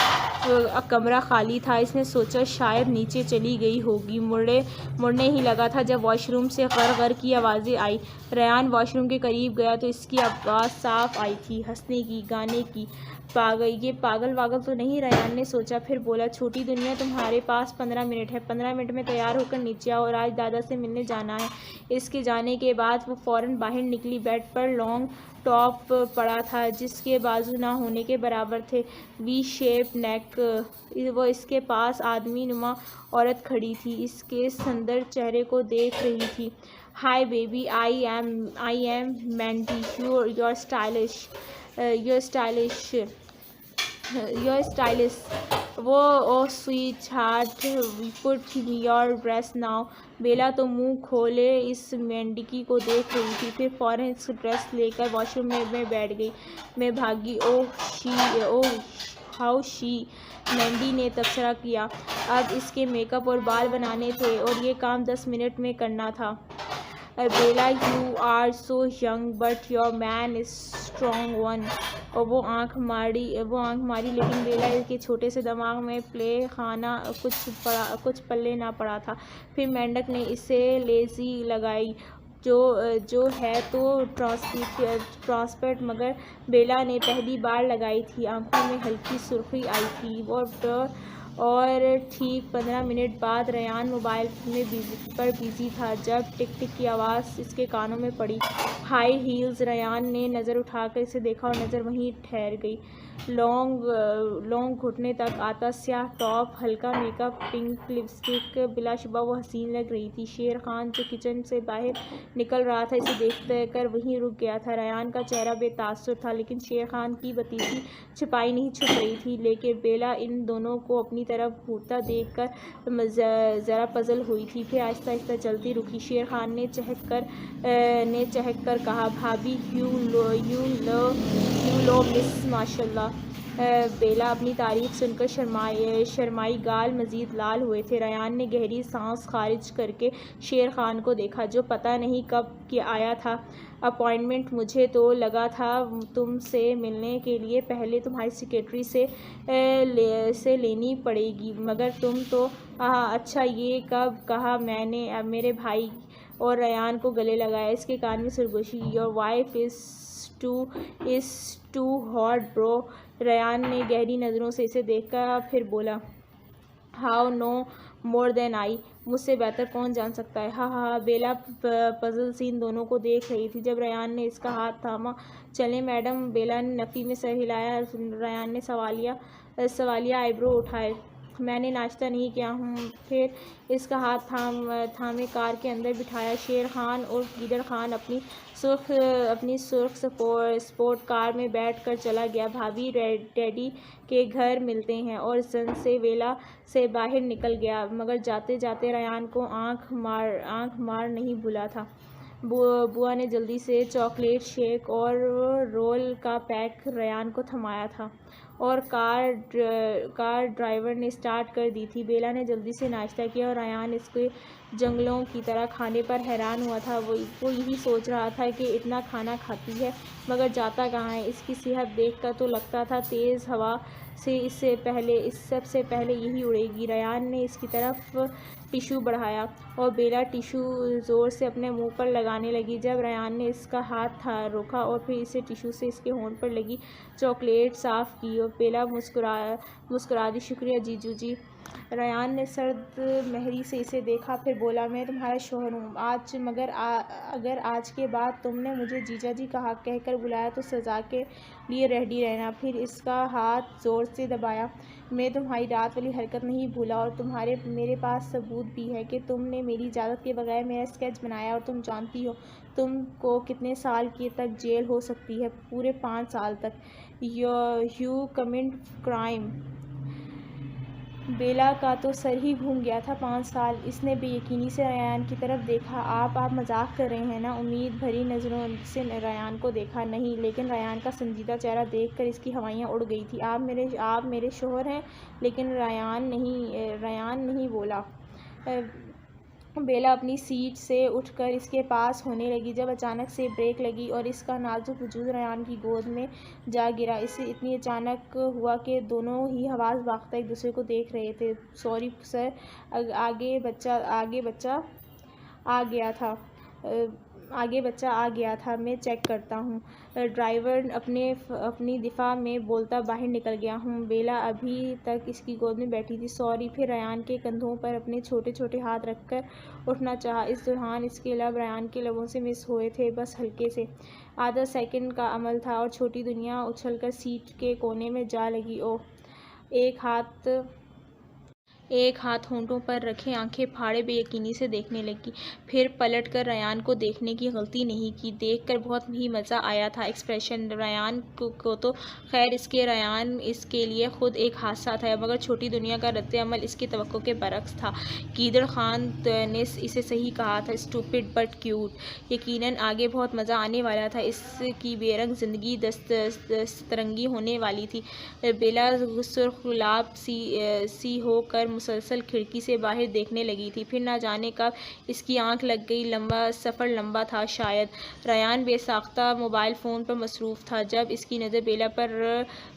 कमरा खाली था। इसने सोचा शायद नीचे चली गई होगी। मुड़ने ही लगा था जब वॉशरूम से गर की आवाज़ें आई। रयान वॉशरूम के करीब गया तो इसकी आवाज़ साफ आई थी, हंसने की, गाने की। ये पागल वागल तो नहीं, रयान ने सोचा। फिर बोला, छोटी दुनिया, तुम्हारे पास 15 मिनट है। 15 मिनट में तैयार होकर नीचे आओ और आज दादा से मिलने जाना है। इसके जाने के बाद वो फ़ौरन बाहर निकली। बेड पर लॉन्ग टॉप पड़ा था जिसके बाजू ना होने के बराबर थे, वी शेप नेक। वो इसके पास आदमी नुमा औरत खड़ी थी, इसके सुंदर चेहरे को देख रही थी। Hi baby, I am Mandy, you're stylish. वो, oh sweetheart, put your dress now. Bela तो मुंह खोले इस मेंढकी को देख रही थी, फिर फ़ौरन इस ड्रेस लेकर वॉशरूम में बैठ गई। मैं भागी। Oh how she. मेंढी ने तबसरा किया। अब इसके मेकअप और बाल बनाने थे और ये काम 10 मिनट में करना था। Bela, you are so young but your man is strong one. और वो आंख मारी, लेकिन बेला के छोटे से दिमाग में प्ले खाना कुछ पल्ले ना पड़ा था। फिर मेंढक ने इसे लेजी लगाई, जो है तो ट्रांसपेरेंट, मगर बेला ने पहली बार लगाई थी। आंखों में हल्की सुर्खी आई थी और ठीक 15 मिनट बाद रयान मोबाइल में बिजी था जब टिक टिक की आवाज़ इसके कानों में पड़ी। High heels. रयान ने नज़र उठाकर इसे देखा और नज़र वहीं ठहर गई। लॉन्ग घुटने तक आता स्याह टॉप, हल्का मेकअप, पिंक लिपस्टिक, बिलाशुबा वो हसीन लग रही थी। शेर खान जो किचन से बाहर निकल रहा था इसे देख कर वहीं रुक गया था। रयान का चेहरा बेतासुर था लेकिन शेर खान की भतीजी छिपाई नहीं छुप रही थी। लेकिन बेला इन दोनों को अपनी तरफ घूरता देख कर ज़रा पजल हुई थी। फिर आहिस्ता आहिस्ता चलती रुकी। शेर खान ने चहक कर कहा, भाभी यू लो मिस माशाल्लाह। बेला अपनी तारीफ सुनकर शर्माई, गाल मज़ीद लाल हुए थे। रयान ने गहरी सांस खारिज करके शेर खान को देखा जो पता नहीं कब कि आया था। अपॉइंटमेंट? मुझे तो लगा था तुमसे मिलने के लिए पहले तुम्हारी सेक्रेटरी से लेनी पड़ेगी, मगर तुम तो अच्छा ये कब कहा मैंने? अब मेरे भाई और रयान को गले लगाया। इसके कान में सरगोशी, your wife is too hot bro. Ryan ने गहरी नज़रों से इसे देखकर फिर बोला, how no more than I. मुझसे बेहतर कौन जान सकता है। हाँ। बेला पजल सी इन दोनों को देख रही थी जब रयान ने इसका हाथ थामा। चलें मैडम। बेला ने नफ़ी में सर हिलाया। रयान ने सवालिया आईब्रो उठाए। मैंने नाश्ता नहीं किया हूँ। फिर इसका हाथ थामे कार के अंदर बिठाया। शेर खान और गिदड़ खान अपनी सुर्ख स्पोर्ट कार में बैठ कर चला गया। भाभी डैडी के घर मिलते हैं और जन से वेला से बाहर निकल गया, मगर जाते जाते रयान को आँख मार नहीं भूला था। बुआ ने जल्दी से चॉकलेट शेक और रोल का पैक रयान को थमाया था और कार ड्राइवर ने स्टार्ट कर दी थी। बेला ने जल्दी से नाश्ता किया और रयान इसके जंगलों की तरह खाने पर हैरान हुआ था। वो यही सोच रहा था कि इतना खाना खाती है मगर जाता कहाँ है। इसकी सेहत देखकर तो लगता था तेज़ हवा से इस सबसे पहले यही उड़ेगी। रयान ने इसकी तरफ टिशू बढ़ाया और बेला टिशू ज़ोर से अपने मुंह पर लगाने लगी। जब रयान ने इसका हाथ रोका और फिर इसे टिशू से इसके होंठ पर लगी चॉकलेट साफ़ की और बेला मुस्कुरा दी, शुक्रिया जीजू जी। रयान ने सर्द महरी से इसे देखा, फिर बोला, मैं तुम्हारा शौहर हूँ आज, मगर अगर आज के बाद तुमने मुझे जीजा जी कहकर बुलाया तो सज़ा के लिए रेडी रहना। फिर इसका हाथ ज़ोर से दबाया। मैं तुम्हारी रात वाली हरकत नहीं भूला और मेरे पास सबूत भी है कि तुमने मेरी इजाज़त के बगैर मेरा स्केच बनाया और तुम जानती हो तुमको कितने साल की तक जेल हो सकती है, पूरे 5 साल तक। You commit crime. बेला का तो सर ही घूम गया था। 5 साल। इसने बेयकीनी से रयान की तरफ देखा। आप मजाक कर रहे हैं ना? उम्मीद भरी नज़रों से रयान को देखा। नहीं, लेकिन रयान का संजीदा चेहरा देखकर इसकी हवाइयाँ उड़ गई थी। आप मेरे शौहर हैं। लेकिन रयान नहीं बोला। बेला अपनी सीट से उठकर इसके पास होने लगी जब अचानक से ब्रेक लगी और इसका नाजुक वजूद रयान की गोद में जा गिरा। इसे इतनी अचानक हुआ कि दोनों ही हवास बाख्ता एक दूसरे को देख रहे थे। सॉरी सर, आगे बच्चा आ गया था, मैं चेक करता हूँ। ड्राइवर अपनी दिफा में बोलता बाहर निकल गया हूँ। बेला अभी तक इसकी गोद में बैठी थी। सॉरी। फिर रयान के कंधों पर अपने छोटे छोटे हाथ रखकर उठना चाहा। इस दौरान इसके लब रयान के लबों से मिस हुए थे, बस हल्के से। आधा सेकंड का अमल था और छोटी दुनिया उछलकर सीट के कोने में जा लगी। ओह। एक हाथ होंठों पर रखे आंखें फाड़े बेयकीनी से देखने लगी। फिर पलट कर रयान को देखने की गलती नहीं की। देखकर बहुत ही मज़ा आया था एक्सप्रेशन रयान को तो खैर इसके लिए खुद एक हादसा था, मगर छोटी दुनिया का रद्द-ए-अमल इसकी तवक्को के बरक्स था। गिदड़ खान ने इसे सही कहा था, स्टूपिड बट क्यूट। यकीनन आगे बहुत मज़ा आने वाला था। इसकी बेरंग ज़िंदगी दस्तरंगी होने वाली थी। बेला सुर्ख गुलाब सी होकर मुसलसल खिड़की से बाहर देखने लगी थी। फिर ना जाने कब इसकी आंख लग गई। सफ़र लंबा था शायद। रयान बेसाख्ता मोबाइल फ़ोन पर मसरूफ़ था जब इसकी नज़र बेला पर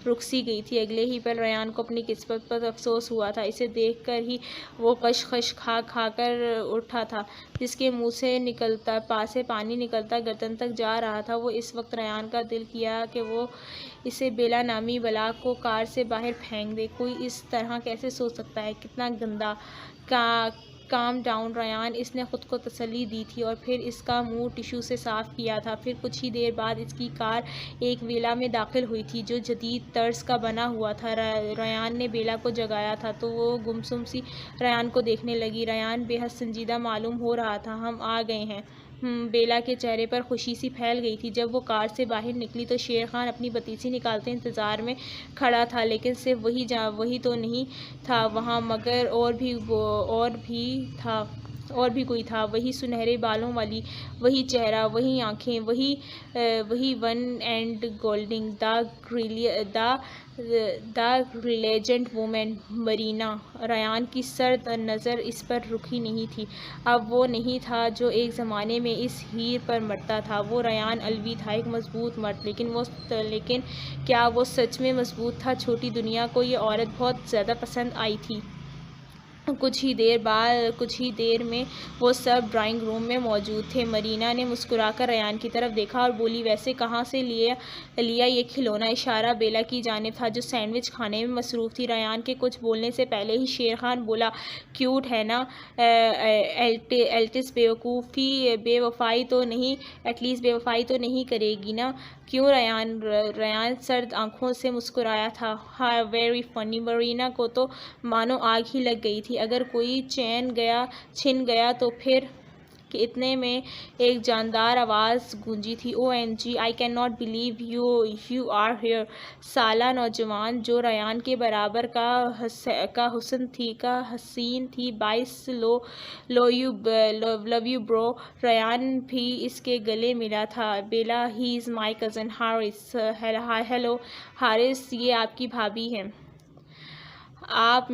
रुक सी गई थी। अगले ही पल रयान को अपनी किस्मत पर अफसोस हुआ था। इसे देख कर ही वो कश खा कर उठा था, जिसके मुँह से पानी निकलता गर्दन तक जा रहा था। वो इस वक्त रयान का दिल किया कि वो इसे बेला नामी बला को कार से बाहर फेंक दे। कोई इस तरह कैसे सोच सकता है? कितना गंदा। काम डाउन रयान, इसने ख़ुद को तसल्ली दी थी और फिर इसका मुंह टिश्यू से साफ़ किया था। फिर कुछ ही देर बाद इसकी कार एक विला में दाखिल हुई थी जो जदीद तर्ज का बना हुआ था। रयान ने बेला को जगाया था तो वो गुमसुम सी रयान को देखने लगी। रयान बेहद संजीदा मालूम हो रहा था। हम आ गए हैं। बेला के चेहरे पर खुशी सी फैल गई थी। जब वो कार से बाहर निकली तो शेर खान अपनी बतीसी निकालते इंतज़ार में खड़ा था, लेकिन सिर्फ वही तो नहीं था वहाँ, मगर और भी कोई था। वही सुनहरे बालों वाली, वही चेहरा, वही आँखें, वही one and Golding the legend women Marina. Ryan की सर्द नज़र इस पर रुकी नहीं थी। अब वो नहीं था जो एक ज़माने में इस हीर पर मरता था। वो रयान अलवी था, एक मजबूत मर्द। लेकिन क्या वो सच में मजबूत था? छोटी दुनिया को ये औरत बहुत ज़्यादा पसंद आई थी। कुछ ही देर में वो सब ड्राइंग रूम में मौजूद थे। मरीना ने मुस्कुराकर रयान की तरफ देखा और बोली, वैसे कहाँ से लिया ये खिलौना? इशारा बेला की जानिब था जो सैंडविच खाने में मसरूफ़ थी। रयान के कुछ बोलने से पहले ही शेर खान बोला, क्यूट है ना? एटलीस्ट बेवफाई तो नहीं करेगी ना? क्यों? रयान सर्द आंखों से मुस्कुराया था। हाँ, वेरी फनी। मरीना को तो मानो आग ही लग गई थी। अगर कोई छिन गया तो फिर? कि इतने में एक जानदार आवाज़ गूंजी थी, OMG, I can not believe you are here. साला नौजवान जो रयान के बराबर का हसीन थी, 22 लव यू ब्रो। रयान भी इसके गले मिला था। Bela, he is my cousin Haris. Hello Haris, ये आपकी भाभी हैं। आप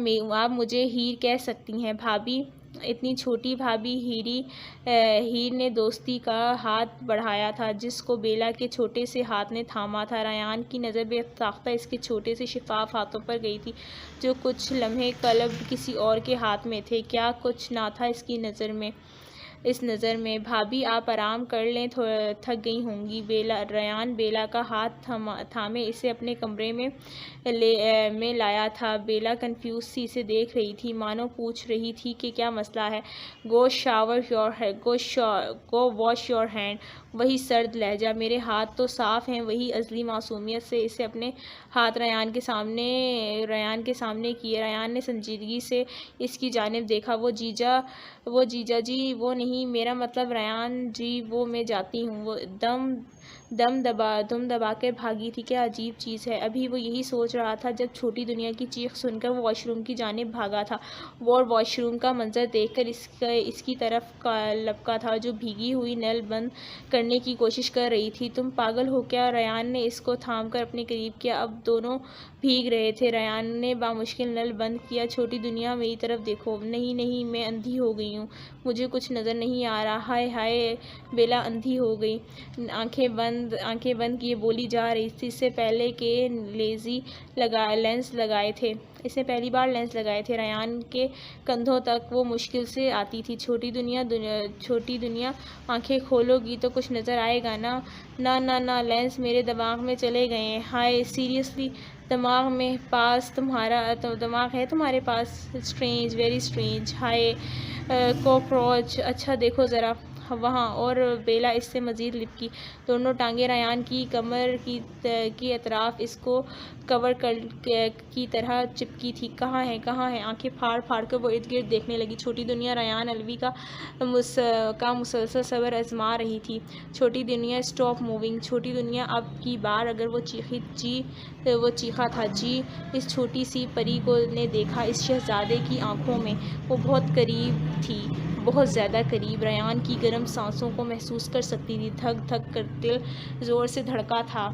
मुझे हीर कह सकती हैं भाभी। इतनी छोटी भाभी? हीर ने दोस्ती का हाथ बढ़ाया था जिसको बेला के छोटे से हाथ ने थामा था। रयान की नज़र बेसाख्ता इसके छोटे से शिफाफ हाथों पर गई थी जो कुछ लम्हे कलब किसी और के हाथ में थे। क्या कुछ ना था इस नज़र में? भाभी आप आराम कर लें, थक गई होंगी। रयान बेला का हाथ थामे इसे अपने कमरे में लाया था। बेला कंफ्यूज सी इसे देख रही थी, मानो पूछ रही थी कि क्या मसला है। गो वॉश योर हैंड। वही सर्द लहजा, मेरे हाथ तो साफ़ हैं। वही अज़ली मासूमियत से इसे अपने हाथ रयान के सामने किए। रयान ने संजीदगी से इसकी जानिब देखा। वो जीजा जी, वो नहीं, मेरा मतलब रयान जी, वो मैं जाती हूँ। वो दम दबा कर भागी थी। क्या अजीब चीज़ है। अभी वो यही सोच रहा था जब छोटी दुनिया की चीख सुनकर वो वॉशरूम की जानिब भागा था। वो वॉशरूम का मंजर देखकर इसकी तरफ लपका था जो भीगी हुई नल बंद करने की कोशिश कर रही थी। तुम पागल हो क्या? रयान ने इसको थामकर अपने करीब किया। अब दोनों भीग रहे थे। रयान ने बामुश्किल नल बंद किया। छोटी दुनिया, मेरी तरफ देखो। नहीं, मैं अंधी हो गई हूँ, मुझे कुछ नज़र नहीं आ रहा। हाय, बेला अंधी हो गई। आंखें बंद किए बोली जा रही थी। इससे पहले के लेंस लगाए थे। इसने पहली बार लेंस लगाए थे। रयान के कंधों तक वो मुश्किल से आती थी। छोटी दुनिया, आंखें खोलोगी तो कुछ नज़र आएगा ना? ना, लेंस मेरे दिमाग में चले गए हैं। हाय, सीरियसली? दिमाग है तुम्हारे पास? Strange, very strange. हाय, कॉकरोच। अच्छा देखो ज़रा वहाँ। और बेला इससे मज़ीद लिपकी। दोनों टांगें रयान की कमर की अतराफ इसको कवर की तरह चिपकी थी। कहाँ है? आंखें फाड़ कर वो इर्द गिर्द देखने लगी। छोटी दुनिया रयान अलवी का मुसलसल सब्र आजमा रही थी। छोटी दुनिया, स्टॉप मूविंग। छोटी दुनिया, अब की बार अगर वो चीखा था। जी, इस छोटी सी परी को ने देखा। इस शहजादे की आंखों में वो बहुत करीब थी, बहुत ज़्यादा करीब। रयान की गर्म सांसों को महसूस कर सकती थी। धक धक कर दिल ज़ोर से धड़का था।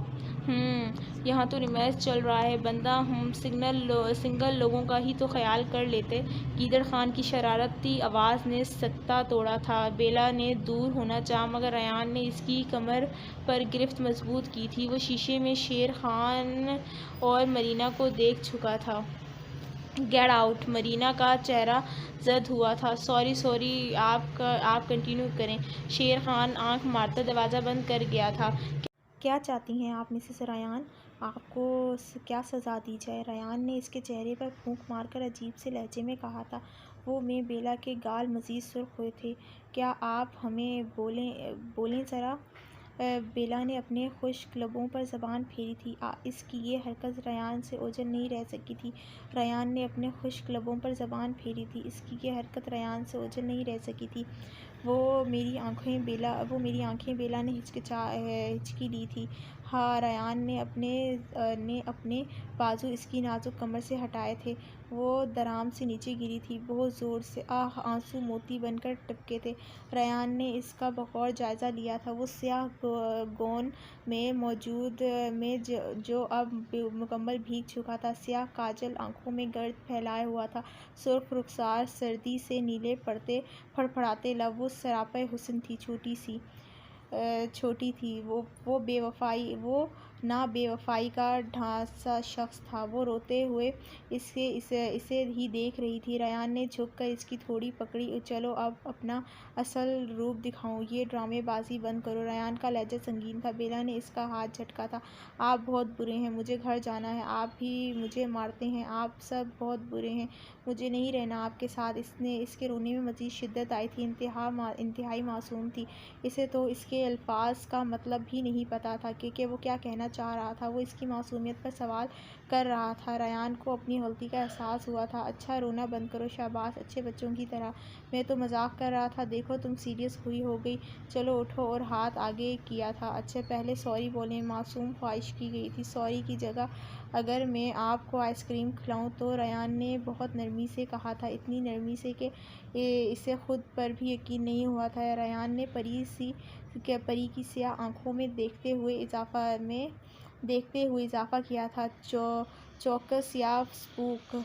यहाँ तो रिमैच चल रहा है। बंदा हम सिंगल लोगों का ही तो ख्याल कर लेते। कीदर खान की शरारती आवाज़ ने सत्ता तोड़ा था। बेला ने दूर होना चाहा मगर रयान ने इसकी कमर पर गिरफ्त मजबूत की थी। वो शीशे में शेर खान और मरीना को देख चुका था। Get out. मरीना का चेहरा जद हुआ था। सॉरी आप कंटिन्यू करें। शेर खान आंख मारता दरवाज़ा बंद कर गया था। क्या चाहती हैं आप मिसेस रयान? आपको क्या सज़ा दी जाए? रयान ने इसके चेहरे पर फूंक मारकर अजीब से लहजे में कहा था। वो में बेला के गाल मज़ीद सुर्ख हुए थे। क्या आप हमें बोलें ज़रा? बेला ने अपने खुश्क लबों पर ज़बान फेरी थी। इसकी ये हरकत रयान से ओझल नहीं रह सकी थी। रयान ने अपने खुश्क लबों पर ज़बान फेरी थी। इसकी ये हरकत रयान से ओझल नहीं रह सकी थी। वो मेरी आंखें बेला ने हिचकी ली थी। हाँ, रयान ने अपने बाजू इसकी नाजुक कमर से हटाए थे। वो दराम से नीचे गिरी थी बहुत ज़ोर से। आंसू मोती बनकर टपके थे। रयान ने इसका बगौर जायज़ा लिया था। वो स्याह गौन में जो अब मुकम्मल भीग चुका था। स्याह काजल आंखों में गर्द फैलाए हुआ था। सुर्ख रुखसार, सर्दी से नीले पड़ते, फड़फड़ाते लब। वो सरापे हुस्न थी, छोटी थी। वो ना बेवफाई का ढांसा शख्स था। वो रोते हुए इसे ही देख रही थी। रयान ने झुककर इसकी थोड़ी पकड़ी। चलो अब अपना असल रूप दिखाऊं। ये ड्रामेबाजी बंद करो। रयान का लहजा संगीन था। बेला ने इसका हाथ झटका था। आप बहुत बुरे हैं। मुझे घर जाना है। आप भी मुझे मारते हैं। आप सब बहुत बुरे हैं। मुझे नहीं रहना आपके साथ। इसके रोने में मज़ीद शिद्दत आई थी। इंतहाई मासूम थी। इसे तो इसके अल्फाज का मतलब भी नहीं पता था कि वो क्या कहना चाह रहा था। वो इसकी मासूमियत पर सवाल कर रहा था। रयान को अपनी गलती का एहसास हुआ था। अच्छा, रोना बंद करो। शाबाश, अच्छे बच्चों की तरह। मैं तो मजाक कर रहा था। देखो तुम सीरियस हुई हो गई। चलो उठो। और हाथ आगे किया था। अच्छा, पहले सॉरी बोलें। मासूम ख्वाहिश की गई थी। सॉरी की जगह अगर मैं आपको आइसक्रीम खिलाऊं तो? रयान ने बहुत नरमी से कहा था। इतनी नरमी से कि इसे खुद पर भी यकीन नहीं हुआ था। रयान ने परी की स्याह आंखों में देखते हुए इजाफा किया था। चौकस या स्पूक?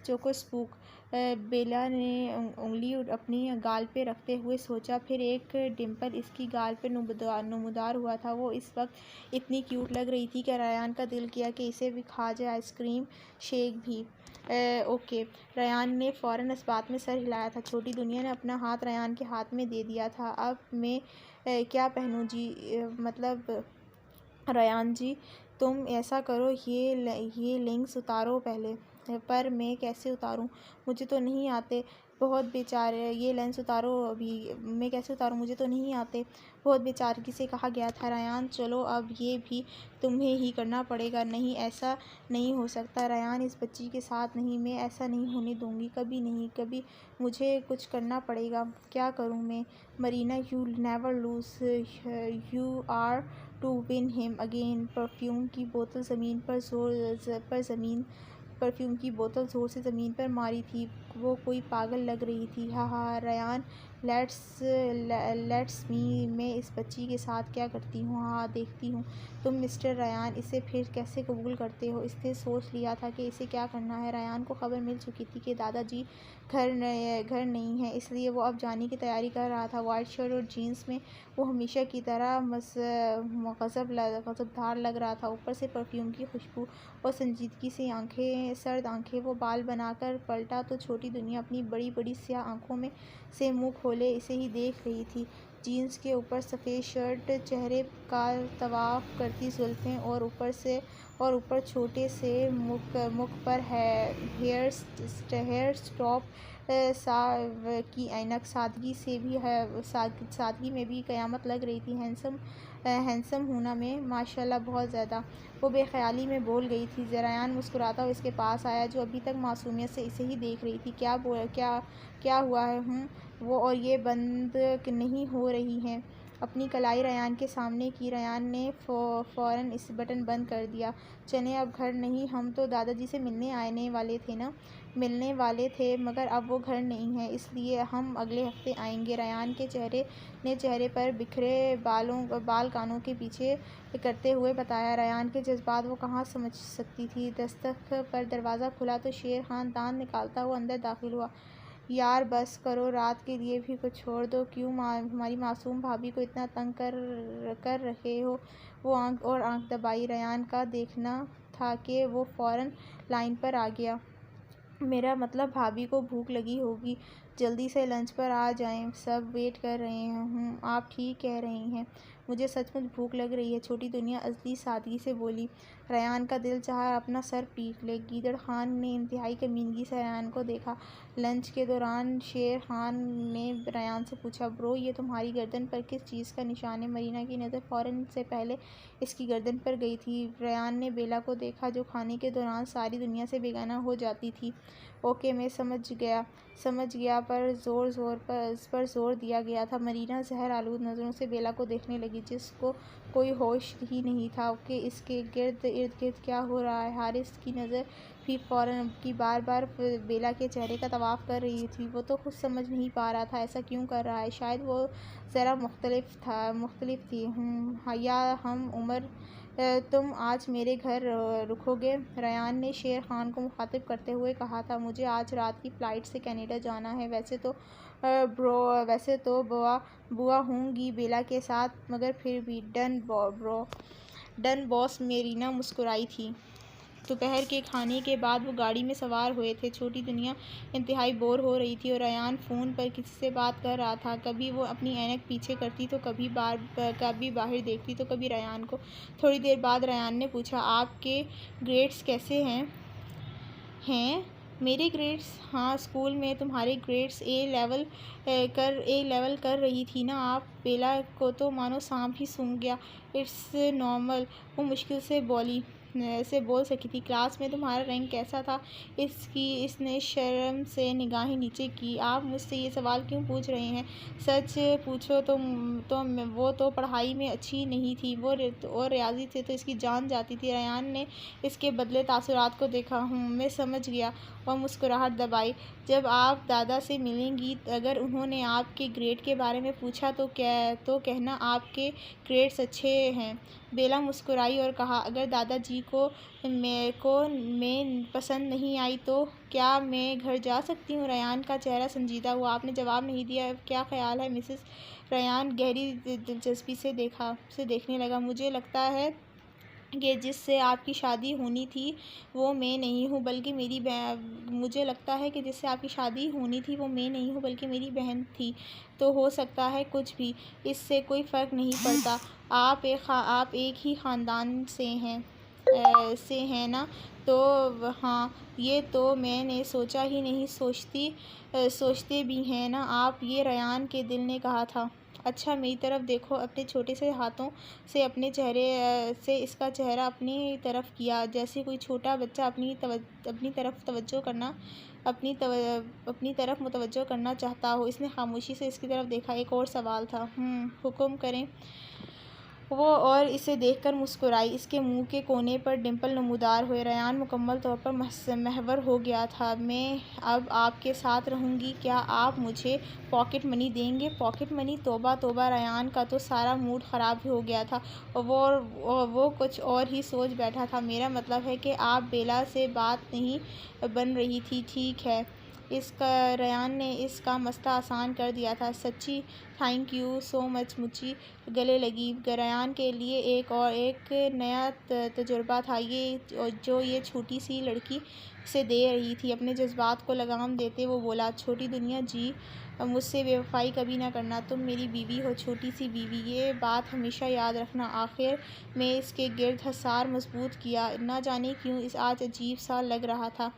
Choco spook. बेला ने उंगली अपनी गाल पे रखते हुए सोचा। फिर एक डिम्पल इसकी गाल पे नमूदार हुआ था। वो इस वक्त इतनी क्यूट लग रही थी कि रयान का दिल किया कि इसे भी खा जाए, आइसक्रीम शेक भी। ओके। रयान ने फ़ौरन इस बात में सर हिलाया था। छोटी दुनिया ने अपना हाथ रयान के हाथ में दे दिया था। अब मैं क्या पहनूं जी? मतलब रयान जी, तुम ऐसा करो, ये लेंग्स उतारो पहले। पर मैं कैसे उतारूं? मुझे तो नहीं आते। बहुत बेचारे, ये लेंस उतारो अभी। मैं कैसे उतारूं? मुझे तो नहीं आते। बहुत बेचारगी से कहा गया था। रयान, चलो अब ये भी तुम्हें ही करना पड़ेगा। नहीं, ऐसा नहीं हो सकता। रयान इस बच्ची के साथ नहीं। मैं ऐसा नहीं होने दूंगी। कभी नहीं, कभी मुझे कुछ करना पड़ेगा। क्या करूं मैं? Marina, you never lose. You are to win him again. Perfume की बोतल ज़ोर से ज़मीन पर मारी थी। वो कोई पागल लग रही थी। हाँ, रयान, लेट्स मी। मैं इस बच्ची के साथ क्या करती हूँ? हाँ, देखती हूँ। तुम मिस्टर रयान इसे फिर कैसे कबूल करते हो? इसने सोच लिया था कि इसे क्या करना है। रयान को खबर मिल चुकी थी कि दादाजी घर नहीं है, इसलिए वो अब जाने की तैयारी कर रहा था। वाइट शर्ट और जीन्स में वो हमेशा की तरह गज़बदार लग रहा था। ऊपर से परफ्यूम की खुशबू और संजीदगी से सर्द आंखें। वो बाल बनाकर पलटा तो छोटी दुनिया अपनी बड़ी बड़ी स्याह आंखों में से मुंह खोले इसे ही देख रही थी। जीन्स के ऊपर सफ़ेद शर्ट, चेहरे का तवाफ करती जुल्फ़ें और ऊपर छोटे से मुख पर हेयर स्टॉप की ऐनक। सादगी में भी क़यामत लग रही थी। हैंडसम होना में माशाल्लाह बहुत ज़्यादा। वो बेख्याली में बोल गई थी। रयान मुस्कुराता हुआ इसके पास आया, जो अभी तक मासूमियत से इसे ही देख रही थी। क्या हुआ है? वो और ये बंद नहीं हो रही हैं। अपनी कलाई रयान के सामने की। रयान ने फ़ौरन इस बटन बंद कर दिया। चलें, अब घर नहीं, हम तो दादाजी से मिलने वाले थे, मगर अब वो घर नहीं है, इसलिए हम अगले हफ्ते आएंगे। रयान के चेहरे पर बिखरे बाल कानों के पीछे करते हुए बताया। रयान के जज्बात वो कहाँ समझ सकती थी। दस्तक पर दरवाज़ा खुला तो शेर खान दांत निकालता हुआ अंदर दाखिल हुआ। यार बस करो, रात के लिए भी कुछ छोड़ दो। क्यों हमारी मासूम भाभी को इतना तंग कर रहे हो? वो आंख दबाई। रयान का देखना था कि वो फ़ौरन लाइन पर आ गया। मेरा मतलब भाभी को भूख लगी होगी, जल्दी से लंच पर आ जाएं, सब वेट कर रहे हैं। आप ठीक कह रही हैं, मुझे सचमुच भूख लग रही है, छोटी दुनिया असली सादगी से बोली। रयान का दिल चाहा अपना सर पीट ले। गीदड़ खान ने इंतहाई कमीनगी से रयान को देखा। लंच के दौरान शेर खान ने रयान से पूछा, ब्रो ये तुम्हारी गर्दन पर किस चीज़ का निशान है? मरीना की नज़र फ़ौरन से पहले इसकी गर्दन पर गई थी। रयान ने बेला को देखा, जो खाने के दौरान सारी दुनिया से बेगाना हो जाती थी। ओके, मैं समझ गया, पर इस पर ज़ोर दिया गया था। मरीना जहर आलूद नज़रों से बेला को देखने लगी, जिसको कोई होश ही नहीं था कि इसके इर्द गिर्द क्या हो रहा है। हारिस की नज़र भी फ़ौरन की बार बेला के चेहरे का तवाफ़ कर रही थी। वो तो खुद समझ नहीं पा रहा था ऐसा क्यों कर रहा है। शायद वो ज़रा मुख्तलिफ थी। या हम उमर, तुम आज मेरे घर रुकोगे? रयान ने शेर खान को मुखातिब करते हुए कहा था। मुझे आज रात की फ़्लाइट से कनाडा जाना है। वैसे तो बुआ होंगी बेला के साथ, मगर फिर भी डन बॉस। मेरीना मुस्कुराई थी। दोपहर के खाने के बाद वो गाड़ी में सवार हुए थे। छोटी दुनिया इंतहाई बोर हो रही थी और रयान फ़ोन पर किसी से बात कर रहा था। कभी वो अपनी ऐनक पीछे करती तो कभी बाहर देखती तो कभी रयान को। थोड़ी देर बाद रयान ने पूछा, आपके ग्रेड्स कैसे हैं? मेरे ग्रेड्स? हाँ, स्कूल में तुम्हारे ग्रेड्स ए लेवल कर रही थी ना आप? बेला को तो मानो सांप ही सूंघ गया। इट्स नॉर्मल, वो मुश्किल से बोल सकी थी। क्लास में तुम्हारा रैंक कैसा था? इसने शर्म से निगाहें नीचे की। आप मुझसे ये सवाल क्यों पूछ रहे हैं? सच पूछो तो वो तो पढ़ाई में अच्छी नहीं थी, और रियाजी से तो इसकी जान जाती थी। रयान ने इसके बदले तासुरात को देखा। मैं समझ गया। वह मुस्कुराहट दबाई। जब आप दादा से मिलेंगी, अगर उन्होंने आपके ग्रेड के बारे में पूछा तो कहना आपके ग्रेड्स अच्छे हैं। बेला मुस्कुराई और कहा, अगर दादाजी को मैं पसंद नहीं आई तो क्या मैं घर जा सकती हूँ? रयान का चेहरा संजीदा हुआ। आपने जवाब नहीं दिया। क्या ख्याल है मिसेस? रयान गहरी दिलचस्पी से देखने लगा। मुझे लगता है कि जिससे आपकी शादी होनी थी वो मैं नहीं हूँ, बल्कि मेरी बहन थी। तो हो सकता है कुछ भी, इससे कोई फ़र्क नहीं पड़ता। आप एक ही ख़ानदान से हैं ना? तो हाँ, ये तो मैंने सोचा ही नहीं। सोचते भी हैं ना आप? ये रयान के दिल ने कहा था। अच्छा, मेरी तरफ देखो। अपने छोटे से हाथों से अपने चेहरे से इसका चेहरा अपनी तरफ किया, जैसे कोई छोटा बच्चा अपनी तरफ मुतवज्जो करना चाहता हो। इसने खामोशी से इसकी तरफ देखा। एक और सवाल था। हुक्म करें। वो और इसे देखकर मुस्कुराई। इसके मुंह के कोने पर डिंपल नमूदार हुए। रयान मुकम्मल तौर पर महवर हो गया था। मैं अब आपके साथ रहूँगी। क्या आप मुझे पॉकेट मनी देंगे? Pocket money? तौबा तौबा, रयान का तो सारा मूड ख़राब हो गया था। वो कुछ और ही सोच बैठा था। मेरा मतलब है कि आप बेला से बात नहीं बन रही थी, ठीक है? रयान ने इसका मसला आसान कर दिया था। सच्ची थैंक यू सो मच। मुच्ची गले लगी। रयान के लिए एक नया तजुर्बा था जो ये छोटी सी लड़की से दे रही थी। अपने जज्बात को लगाम देते वो बोला, छोटी दुनिया जी, मुझसे बेवफाई कभी ना करना। तुम मेरी बीवी हो, छोटी सी बीवी। ये बात हमेशा याद रखना। आखिर में इसके गिर्द हसार मजबूत किया। ना जाने क्यों आज अजीब सा लग रहा था।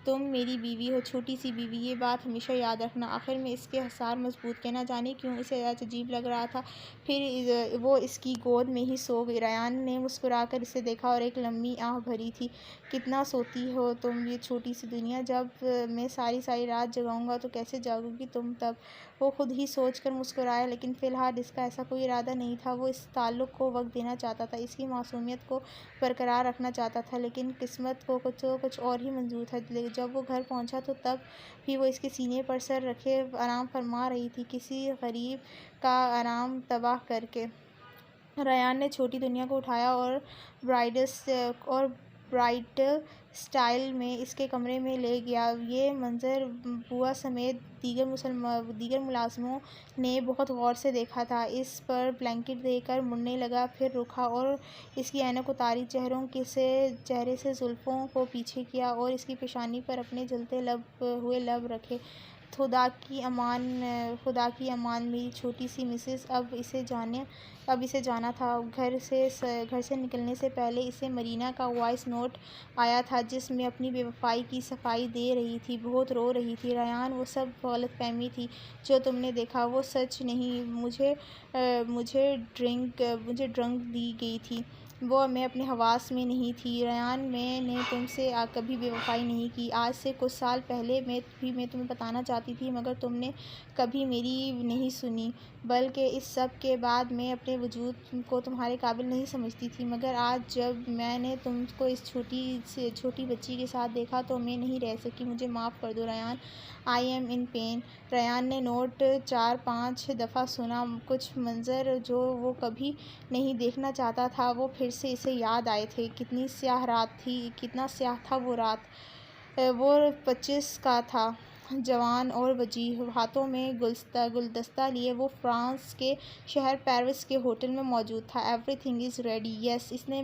तुम मेरी बीवी हो, छोटी सी बीवी। ये बात हमेशा याद रखना। आखिर में इसके हसार मजबूत किया। ना जाने क्यों इसे अजीब लग रहा था। फिर वो इसकी गोद में ही सो गई। रयान ने मुस्कुराकर इसे देखा और एक लंबी आह भरी थी। कितना सोती हो तुम, ये छोटी सी दुनिया। जब मैं सारी सारी रात जगाऊंगा तो कैसे जागोगी तुम तब। वो खुद ही सोचकर मुस्कुराया, लेकिन फ़िलहाल इसका ऐसा कोई इरादा नहीं था। वो इस ताल्लुक़ को वक़्त देना चाहता था, इसकी मासूमियत को बरकरार रखना चाहता था, लेकिन किस्मत को कुछ और ही मंज़ूर था। जब वो घर पहुंचा तो तब भी वो इसके सीने पर सर रखे आराम फरमा रही थी, किसी गरीब का आराम तबाह करके। रयान ने छोटी दुनिया को उठाया और ब्राइट स्टाइल में इसके कमरे में ले गया। ये मंज़र बुआ समेत दीगर मुलाज़िमों ने बहुत गौर से देखा था। इस पर ब्लैंकेट देकर मुड़ने लगा, फिर रुका और इसकी ऐनक उतारी, चेहरे से जुल्फ़ों को पीछे किया और इसकी पेशानी पर अपने जलते हुए लब रखे। खुदा की अमान मेरी छोटी सी मिसेस। अब इसे जाना था। घर से निकलने से पहले इसे मरीना का वॉइस नोट आया था, जिसमें अपनी बेवफ़ाई की सफाई दे रही थी। बहुत रो रही थी। रयान, वो सब गलतफ़हमी थी जो तुमने देखा, वो सच नहीं। मुझे ड्रंक दी गई थी। मैं अपने हवास में नहीं थी। रयान, मैंने तुमसे कभी बेवफ़ाई नहीं की। आज से कुछ साल पहले मैं तुम्हें बताना चाहती थी, मगर तुमने कभी मेरी नहीं सुनी। बल्कि इस सब के बाद मैं अपने वजूद को तुम्हारे काबिल नहीं समझती थी, मगर आज जब मैंने तुमको इस छोटी बच्ची के साथ देखा तो मैं नहीं रह सकी। मुझे माफ़ कर दो Ryan. I am in pen. Ryan ने नोट 4-5 दफ़ा सुना। कुछ मंज़र जो वो कभी नहीं देखना चाहता था वो फिर से इसे याद आए थे। कितना स्याह था वो रात। वो 25 का था, जवान और वजीह। हाथों में गुलदस्ता लिए वो फ्रांस के शहर पेरिस के होटल में मौजूद था। Everything is ready. यस, इसने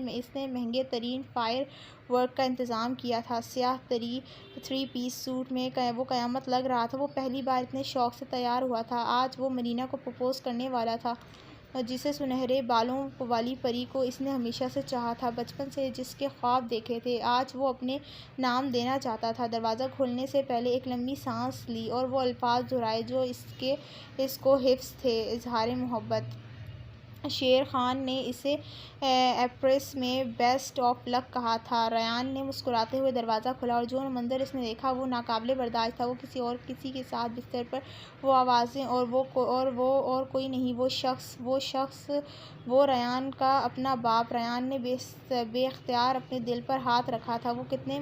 महंगे तरीन फायर वर्क का इंतज़ाम किया था। स्याह 3-पीस सूट में वो क़यामत लग रहा था। वो पहली बार इतने शौक़ से तैयार हुआ था। आज वो मरीना को प्रपोज़ करने वाला था, जिसे सुनहरे बालों वाली परी को इसने हमेशा से चाहा था, बचपन से जिसके ख्वाब देखे थे। आज वो अपने नाम देना चाहता था। दरवाज़ा खोलने से पहले एक लंबी सांस ली और वो अल्फाज दोहराए जो इसको हिफ्ज़ थे। इज़हार मोहब्बत। शेर खान ने इसे एप्रेस में बेस्ट ऑफ लक कहा था। रयान ने मुस्कुराते हुए दरवाज़ा खोला और जो मंज़र इसने देखा वो नाकाबिले बर्दाश्त था। वो किसी के साथ बिस्तर पर, वो आवाज़ें और कोई नहीं। वो रयान का अपना बाप। रयान ने बेख्तियार अपने दिल पर हाथ रखा था। वो इतने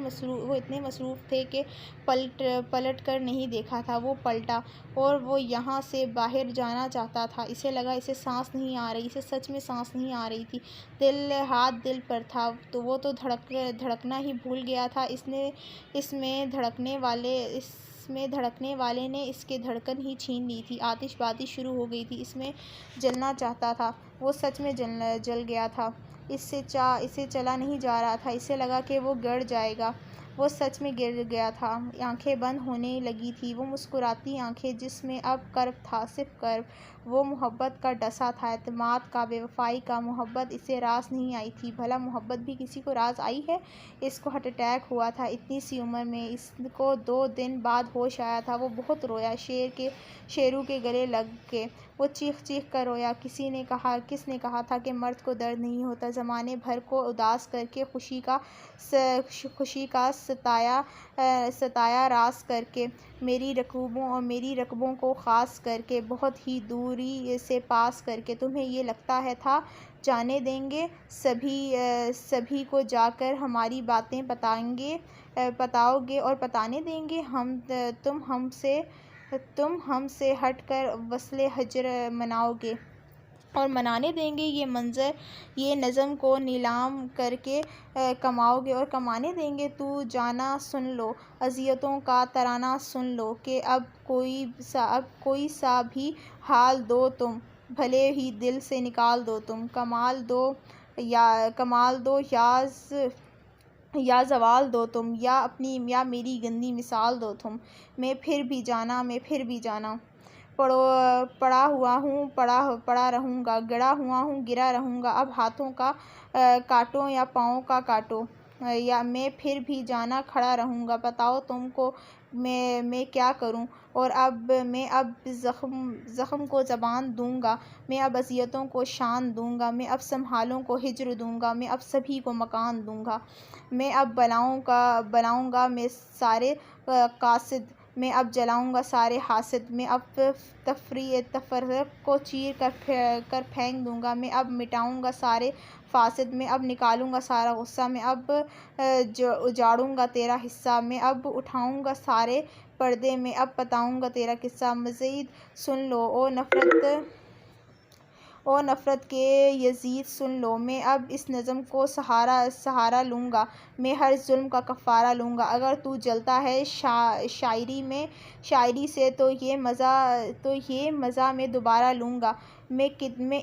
मसरूफ़ थे कि पलट कर नहीं देखा था। वो पलटा और वो यहाँ से बाहर जाना चाहता था। इसे लगा इसे सांस नहीं आ रही। इसे सच में सांस नहीं आ रही थी। हाथ दिल पर था तो वो तो धड़कना ही भूल गया था। इसमें धड़कने वाले ने इसके धड़कन ही छीन ली थी। आतिशबाज़ी शुरू हो गई थी। इसमें जलना चाहता था। वो सच में जल गया था। इससे चला नहीं जा रहा था। इसे लगा कि वो गिर जाएगा। वो सच में गिर गया था। आंखें बंद होने लगी थी। वो मुस्कुराती आंखें जिसमें अब कर्व था, सिर्फ कर्व। वो मोहब्बत का डसा था, एतमाद का, बेवफाई का। मोहब्बत इसे रास नहीं आई थी। भला मोहब्बत भी किसी को रास आई है? इसको हार्ट अटैक हुआ था इतनी सी उम्र में। इसको 2 दिन बाद होश आया था। वो बहुत रोया, शेरू के गले लग के। वो चीख कर रोया। किसने कहा था कि मर्द को दर्द नहीं होता? ज़माने भर को उदास करके, खुशी का सताया रास करके, मेरी रकबों को ख़ास करके, बहुत ही दूरी से पास करके। तुम्हें ये लगता है था जाने देंगे सभी को, जाकर हमारी बातें बताओगे और बताने देंगे तुम हमसे हटकर वस्ले हजर मनाओगे और मनाने देंगे। ये मंज़र, ये नज़म को नीलाम करके कमाओगे और कमाने देंगे। तू जाना सुन लो, अज़ियतों का तराना सुन लो, कि अब कोई सा भी हाल दो तुम, भले ही दिल से निकाल दो तुम। कमाल दो या ज़वाल दो तुम, या मेरी गंदी मिसाल दो तुम। मैं फिर भी जाना पड़ा रहूँगा, गिरा हुआ हूँ, गिरा रहूँगा। अब हाथों का काटो या पाँव का काटो, या मैं फिर भी जाना खड़ा रहूँगा। बताओ तुमको मैं क्या करूँ? और मैं अब ज़ख्म को ज़बान दूँगा, मैं अब अज़ियतों को शान दूँगा, मैं अब संभालों को हिज्र दूँगा, मैं अब सभी को मकान दूँगा। मैं अब बनाऊँगा मैं सारे कासिद, मैं अब जलाऊँगा सारे हासिद, मैं अब तफ़र्रक़ को चीर कर फेंक दूँगा, मैं अब मिटाऊँगा सारे फ़ासिद, मैं अब निकालूँगा सारा गुस्सा, मैं अब उजाड़ूँगा तेरा हिस्सा, मैं अब उठाऊँगा सारे पर्दे, मैं अब बताऊँगा तेरा किस्सा। मज़ीद सुन लो ओ नफ़रत के यज़ीद, सुन लो, मैं अब इस नज़्म को सहारा लूँगा, मैं हर ज़ुल्म का कफ़ारा लूँगा। अगर तू जलता है शायरी से तो ये मज़ा मैं दोबारा लूँगा। मैं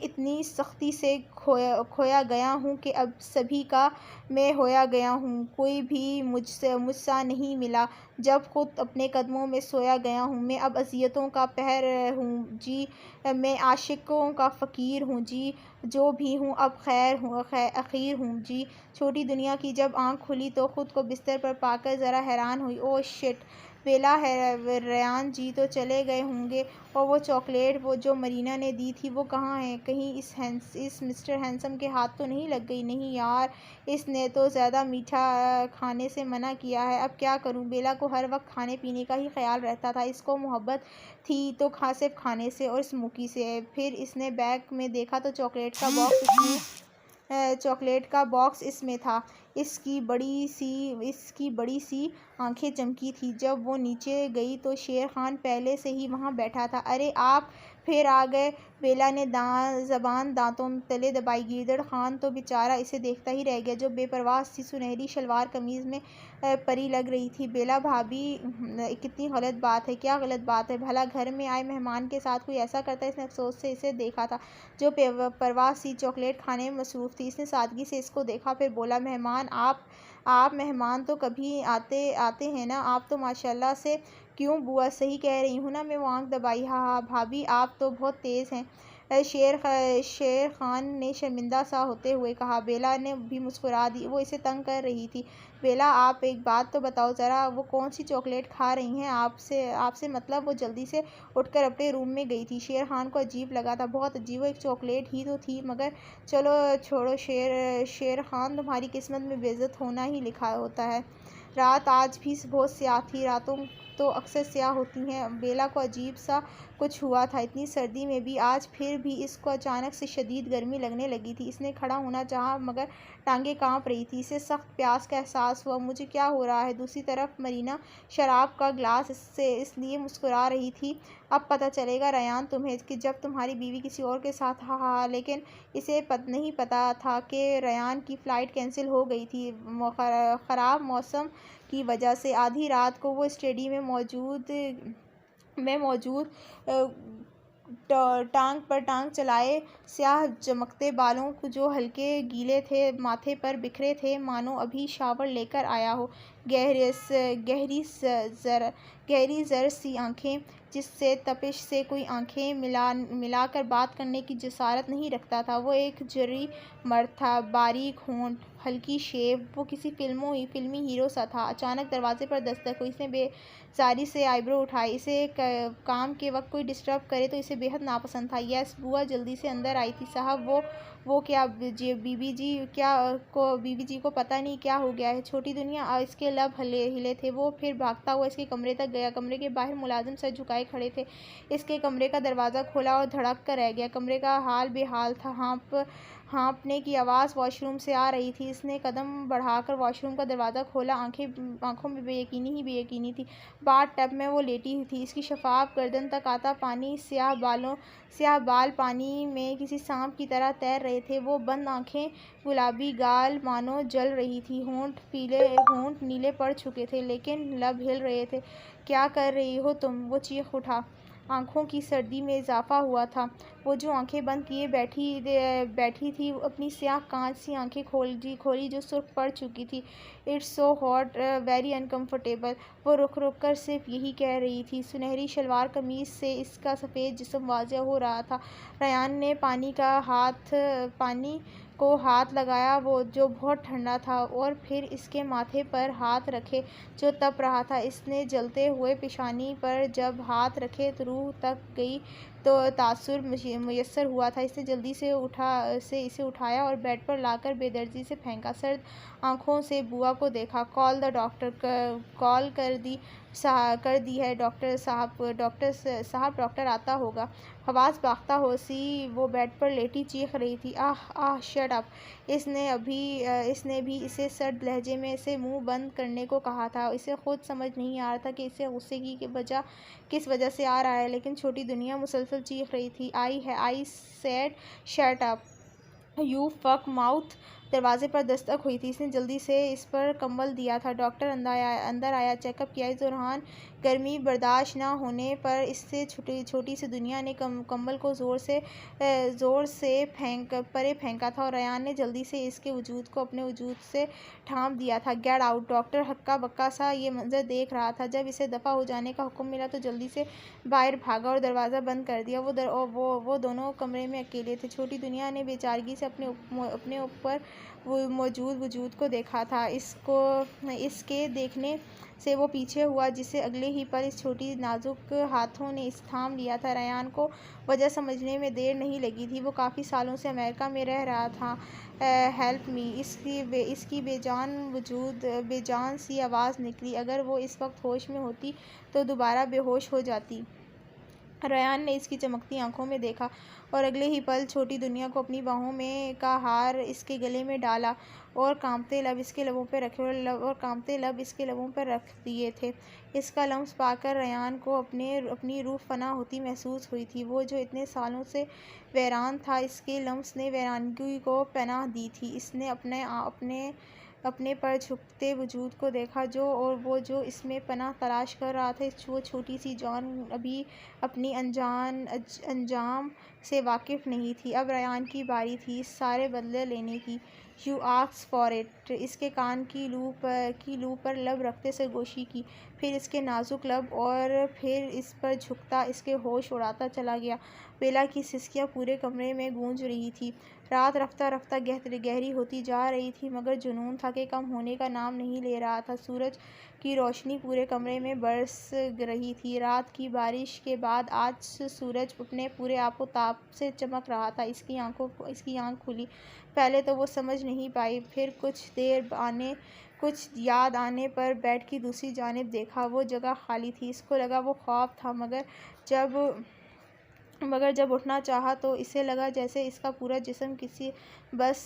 इतनी सख्ती से खोया गया हूँ कि अब सभी का मैं होया गया हूँ। कोई भी मुझसा नहीं मिला जब ख़ुद अपने कदमों में सोया गया हूँ। मैं अब अज़ियतों का पहर हूँ जी, मैं आशिकों का फ़कीर हूँ जी, जो भी हूँ अब अख़ीर हूँ जी। छोटी दुनिया की जब आँख खुली तो ख़ुद को बिस्तर पर पाकर ज़रा हैरान हुई। Oh shit! बेला है रयान जी तो चले गए होंगे। और वो चॉकलेट जो मरीना ने दी थी वो कहाँ है? कहीं इस मिस्टर हैंडसम के हाथ तो नहीं लग गई? नहीं यार, इसने तो ज़्यादा मीठा खाने से मना किया है। अब क्या करूँ? बेला को हर वक्त खाने पीने का ही ख्याल रहता था। इसको मोहब्बत थी तो सिर्फ खाने से और स्मोकी से। फिर इसने बैग में देखा तो चॉकलेट का बॉक्स इसमें था। इसकी बड़ी सी आंखें चमकी थी। जब वो नीचे गई तो शेर खान पहले से ही वहाँ बैठा था। अरे आप फिर आ गए? बेला ने ज़बान दांतों तले दबाई। गीदड़ खान तो बेचारा इसे देखता ही रह गया, जो बेपरवाह सी सुनहरी शलवार कमीज़ में परी लग रही थी। बेला भाभी, कितनी गलत बात है। क्या गलत बात है भला? घर में आए मेहमान के साथ कोई ऐसा करता है? इसने अफसोस से इसे देखा था, जो परवाह सी चॉकलेट खाने में मसरूफ़ थी। इसने सादगी से इसको देखा, फिर बोला, मेहमान आप मेहमान तो कभी आते हैं ना? आप तो माशाल्लाह से। क्यों बुआ, सही कह रही हूँ ना मैं? वो आँख दबाई। हाँ हाँ भाभी, आप तो बहुत तेज़ हैं, शेर खान ने शर्मिंदा सा होते हुए कहा। बेला ने भी मुस्कुरा दी। वो इसे तंग कर रही थी। बेला, आप एक बात तो बताओ ज़रा, वो कौन सी चॉकलेट खा रही हैं? आपसे मतलब? वो जल्दी से उठकर अपने रूम में गई थी। शेर खान को अजीब लगा था, बहुत अजीब। वो एक चॉकलेट ही तो थी। मगर चलो छोड़ो शेर खान, तुम्हारी किस्मत में बेइज्जत होना ही लिखा होता है। रात आज भी बहुत स्याह थी। रातों तो अक्सर स्याह होती हैं। बेला को अजीब सा कुछ हुआ था। इतनी सर्दी में भी आज फिर भी इसको अचानक से शदीद गर्मी लगने लगी थी। इसने खड़ा होना चाहा मगर टांगें कांप रही थी। इसे सख्त प्यास का एहसास हुआ। मुझे क्या हो रहा है? दूसरी तरफ मरीना शराब का ग्लास इसलिए मुस्कुरा रही थी। अब पता चलेगा रयान तुम्हें कि जब तुम्हारी बीवी किसी और के साथ। हाँ हाँ, लेकिन इसे नहीं पता था कि रयान की फ़्लाइट कैंसिल हो गई थी। ख़राब मौसम की वजह से आधी रात को वो स्टेडियम में मौजूद टांग पर टांग चलाए स्याह चमकते बालों जो हल्के गीले थे, माथे पर बिखरे थे, मानो अभी शावर लेकर आया हो। गहरी ज़र सी आँखें, जिससे तपिश से कोई आँखें मिलाकर बात करने की जसारत नहीं रखता था। वो एक जरी मर्द था, बारीक होंठ, हल्की शेव। वो किसी फिल्मी हीरो सा था। अचानक दरवाजे पर दस्तक हुई। इसने बेजारी से आईब्रो उठाई। इसे काम के वक्त कोई डिस्टर्ब करे तो इसे बेहद नापसंद था। यस बुआ जल्दी से अंदर आई थी। साहब वो क्या बीबी जी को पता नहीं क्या हो गया है। छोटी दुनिया, इसके लब हिले थे। वो फिर भागता हुआ इसके कमरे तक गया। कमरे के बाहर मुलाजिम सर झुकाए खड़े थे। इसके कमरे का दरवाज़ा खोला और धड़क कर रह गया। कमरे का हाल बेहाल था। हाँफने की आवाज़ वॉशरूम से आ रही थी। इसने कदम बढ़ाकर वॉशरूम का दरवाज़ा खोला। आंखों में बेयकीनी थी। बाथ टब में वो लेटी हुई थी। इसकी शफाफ गर्दन तक आता पानी, स्याह बाल पानी में किसी सांप की तरह तैर रहे थे। वो बंद आंखें, गुलाबी गाल मानो जल रही थी। होंठ नीले पड़ चुके थे, लेकिन लब हिल रहे थे। क्या कर रही हो तुम? वो चीख उठा। आँखों की सर्दी में इजाफा हुआ था। वो जो आंखें बंद किए बैठी थी, अपनी स्याह कांच सी आंखें खोली जो सुर्ख पड़ चुकी थी। It's so hot, very uncomfortable. वो रुक कर सिर्फ यही कह रही थी। सुनहरी शलवार कमीज़ से इसका सफ़ेद जिस्म वाज़ेह हो रहा था। रयान ने पानी को हाथ लगाया वो जो बहुत ठंडा था, और फिर इसके माथे पर हाथ रखे जो तप रहा था। इसने जलते हुए पेशानी पर जब हाथ रखे तो रूह तक गई तो तासुर मुयस्सर हुआ था। इसने जल्दी से इसे उठाया और बेड पर लाकर बेदर्दी से फेंका। सर्द आंखों से बुआ को देखा। कॉल द डॉक्टर, कॉल कर दी है डॉक्टर साहब, डॉक्टर आता होगा। हवास बाख्ता होशी वो बेड पर लेटी चीख रही थी, आह आह, शट अप। इसने भी इसे सर्द लहजे में से मुंह बंद करने को कहा था। इसे खुद समझ नहीं आ रहा था कि इसे गुस्से की वजह किस वजह से आ रहा है, लेकिन छोटी दुनिया मुसलसल चीख रही थी, I said shut up you fuck mouth. दरवाजे पर दस्तक हुई थी। इसने जल्दी से इस पर कंबल दिया था। डॉक्टर अंदर आया, चेकअप किया। इस दौरान गर्मी बर्दाश्त न होने पर इससे छोटी सी दुनिया ने कंबल को ज़ोर से परे फेंका था, और रयान ने जल्दी से इसके वजूद को अपने वजूद से ठाम दिया था। Get out. डॉक्टर हक्का बक्का सा ये मंजर देख रहा था। जब इसे दफ़ा हो जाने का हुक्म मिला तो जल्दी से बाहर भागा और दरवाज़ा बंद कर दिया। वो दोनों कमरे में अकेले थे। छोटी दुनिया ने बेचारगी से अपने ऊपर मौजूद वजूद को देखा था। इसके देखने से वो पीछे हुआ, जिसे अगले ही पल इस छोटी नाजुक हाथों ने इस थाम लिया था। रयान को वजह समझने में देर नहीं लगी थी। वो काफ़ी सालों से अमेरिका में रह रहा था। हेल्प मी, इसकी बेजान सी आवाज़ निकली। अगर वो इस वक्त होश में होती तो दोबारा बेहोश हो जाती। रयान ने इसकी चमकती आंखों में देखा और अगले ही पल छोटी दुनिया को अपनी बाहों में का हार इसके गले में डाला और कांपते लब इसके लबों पर रख दिए थे। इसका लम्स पाकर रयान को अपनी रूह फना होती महसूस हुई थी। वो जो इतने सालों से वीरान था, इसके लम्स ने वीरानगी को पनाह दी थी। इसने अपने पर झुकते वजूद को देखा वो जो इसमें पनाह तलाश कर रहा था। वो छोटी सी जान अभी अपनी अंजाम से वाकिफ़ नहीं थी। अब रयान की बारी थी इस सारे बदले लेने की। You ask for it. इसके कान की लू पर लब रखते सरगोशी की, फिर इसके नाजुक लब, और फिर इस पर झुकता इसके होश उड़ाता चला गया। बेला की सिसकियाँ पूरे कमरे में गूंज रही थी। रात रफ्ता रफ्ता गहरी होती जा रही थी, मगर जुनून था कि कम होने का नाम नहीं ले रहा था। सूरज की रोशनी पूरे कमरे में बरस रही थी। रात की बारिश के बाद आज सूरज अपने पूरे आपो ताप से चमक रहा था। इसकी आंख खुली। पहले तो वो समझ नहीं पाई, फिर कुछ याद आने पर बेड की दूसरी जानिब देखा। वो जगह खाली थी। इसको लगा वो ख्वाब था, मगर जब उठना चाहा तो इसे लगा जैसे इसका पूरा जिस्म किसी बस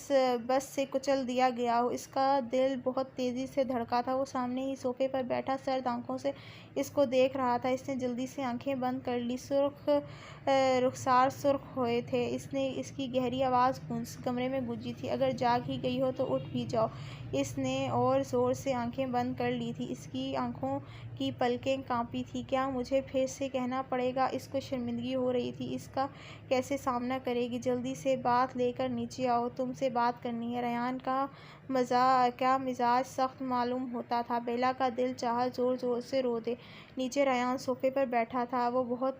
से कुचल दिया गया हो। इसका दिल बहुत तेज़ी से धड़का था। वो सामने ही सोफे पर बैठा सर्द आंखों से इसको देख रहा था। इसने जल्दी से आंखें बंद कर ली। रुखसार सुर्ख हुए थे। इसकी गहरी आवाज़ कमरे में गूंजी थी, अगर जाग ही गई हो तो उठ भी जाओ। इसने और ज़ोर से आंखें बंद कर ली थी। इसकी आंखों की पलकें कांपी थी। क्या मुझे फिर से कहना पड़ेगा? इसको शर्मिंदगी हो रही थी। इसका कैसे सामना करेगी? जल्दी से बात लेकर नीचे आओ, तुमसे बात करनी है। रयान का मिजाज सख्त मालूम होता था। बेला का दिल चाहा ज़ोर ज़ोर से रो दे। नीचे रयान सोफे पर बैठा था। वो बहुत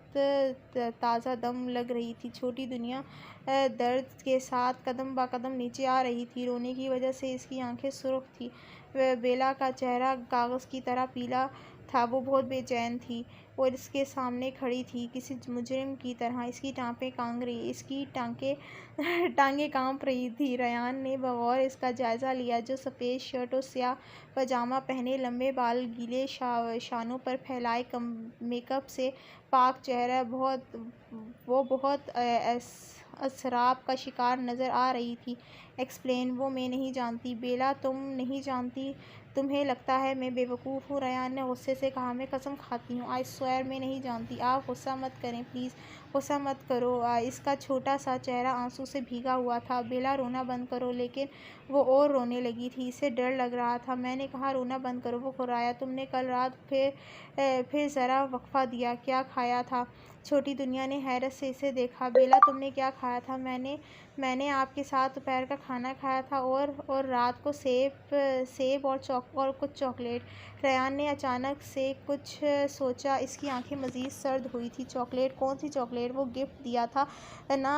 ताज़ा दम लग रही थी। छोटी दुनिया दर्द के साथ कदम ब कदम नीचे आ रही थी। रोने की वजह से इसकी आंखें सुर्ख थी। बेला का चेहरा कागज़ की तरह पीला था। वो बहुत बेचैन थी और इसके सामने खड़ी थी किसी मुजरिम की तरह। इसकी टांगें कांप रही थी। रयान ने बगौर इसका जायज़ा लिया, जो सफ़ेद शर्ट और स्याह पजामा पहने, लंबे बाल गीले शानों पर फैलाए, मेकअप से पाक चेहरा। वो बहुत असराब का शिकार नज़र आ रही थी। एक्सप्लेन। वो मैं नहीं जानती। बेला, तुम नहीं जानती? तुम्हें लगता है मैं बेवकूफ़ हूँ? रयान ने गुस्से से कहा, मैं कसम खाती हूँ, आई स्वेयर मैं नहीं जानती। आप गुस्सा मत करें प्लीज़, गुस्सा मत करो। इसका छोटा सा चेहरा आंसू से भीगा हुआ था। बेला, रोना बंद करो। लेकिन वो और रोने लगी थी। इसे डर लग रहा था। मैंने कहा रोना बंद करो। वो घुराया। तुमने कल रात फिर ज़रा वक्फा दिया। क्या खाया था? छोटी दुनिया ने हैरत से इसे देखा। बेला, तुमने क्या खाया था? मैंने मैंने आपके साथ दोपहर का खाना खाया था और रात को सेब और कुछ चॉकलेट। रेयान ने अचानक से कुछ सोचा। इसकी आंखें मज़ीद सर्द हुई थी। चॉकलेट? कौन सी चॉकलेट? वो गिफ्ट दिया था ना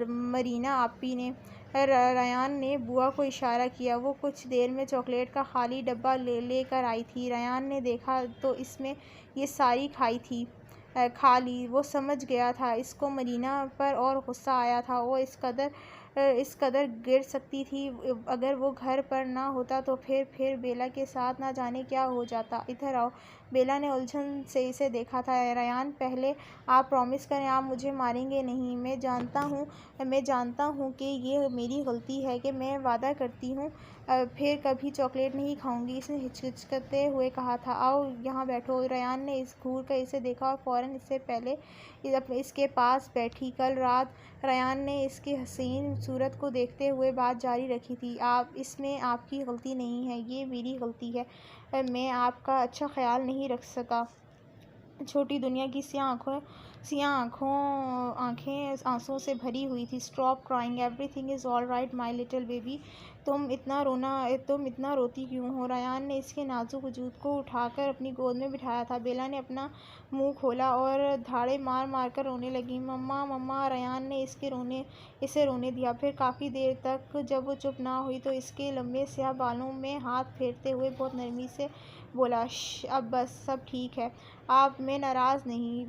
मरीना आपी ने। रेयान ने बुआ को इशारा किया। वो कुछ देर में चॉकलेट का खाली डब्बा लेकर आई थी। रेयान ने देखा तो इसमें ये सारी खा ली। वो समझ गया था इसको मरीना पर और गुस्सा आया था। वो इस कदर गिर सकती थी। अगर वो घर पर ना होता तो फिर बेला के साथ ना जाने क्या हो जाता। इधर आओ। बेला ने उलझन से इसे देखा था। रेयान, पहले आप प्रॉमिस करें आप मुझे मारेंगे नहीं। मैं जानता हूँ कि ये मेरी गलती है कि मैं वादा करती हूँ फिर कभी चॉकलेट नहीं खाऊंगी। इसने हिचकिचाते हुए कहा था। आओ यहाँ बैठो। रेयान ने घूर कर इसे देखा और फ़ौरन इससे पहले इसके पास बैठी। कल रात रेयान ने इसकी हसीन सूरत को देखते हुए बात जारी रखी थी। इसमें आपकी गलती नहीं है, ये मेरी गलती है। मैं आपका अच्छा ख्याल नहीं रख सका। छोटी दुनिया की आंखें आंसुओं से भरी हुई थी। Stop crying, everything is all right my little baby. तुम इतना रोती क्यों हो? रेयान ने इसके नाजुक वजूद को उठाकर अपनी गोद में बिठाया था। बेला ने अपना मुंह खोला और धाड़े मार मार कर रोने लगी। मम्मा मम्मा। रेयान ने इसे रोने दिया। फिर काफ़ी देर तक जब वो चुप ना हुई तो इसके लंबे स्याह बालों में हाथ फेरते हुए बहुत नरमी से बोला, अब बस, सब ठीक है। मैं नाराज़ नहीं।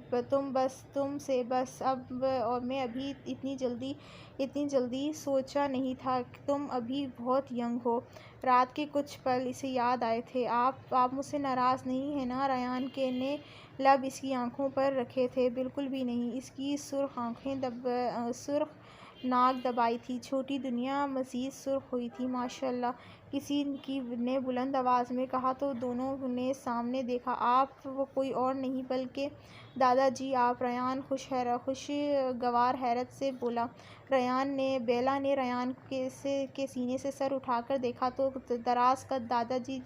तुमसे बस अब। और मैं अभी इतनी जल्दी सोचा नहीं था कि तुम अभी बहुत यंग हो। रात के कुछ पल इसे याद आए थे। आप मुझसे नाराज़ नहीं है ना? रेयान ने लब इसकी आंखों पर रखे थे। बिल्कुल भी नहीं। इसकी सुर्ख नाक दबाई थी। छोटी दुनिया मज़ीद सुर्ख हुई थी। माशाअल्लाह, किसी ने बुलंद आवाज़ में कहा तो दोनों ने सामने देखा। आप? वो कोई और नहीं बल्कि दादाजी आप। रेयान खुशगवार हैरत से बोला। बेला ने रेयान के सीने से सर उठाकर देखा तो दराज कद दादाजी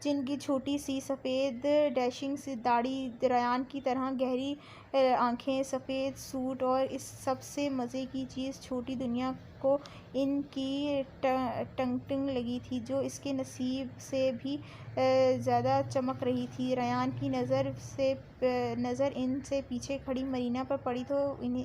जिनकी छोटी सी सफ़ेद डैशिंग सी दाढ़ी, रेयान की तरह गहरी आंखें, सफ़ेद सूट और इस सबसे मज़े की चीज़ छोटी दुनिया को इनकी टंग लगी थी जो इसके नसीब से भी ज़्यादा चमक रही थी। रेयान की नज़र इनसे पीछे खड़ी मरीना पर पड़ी तो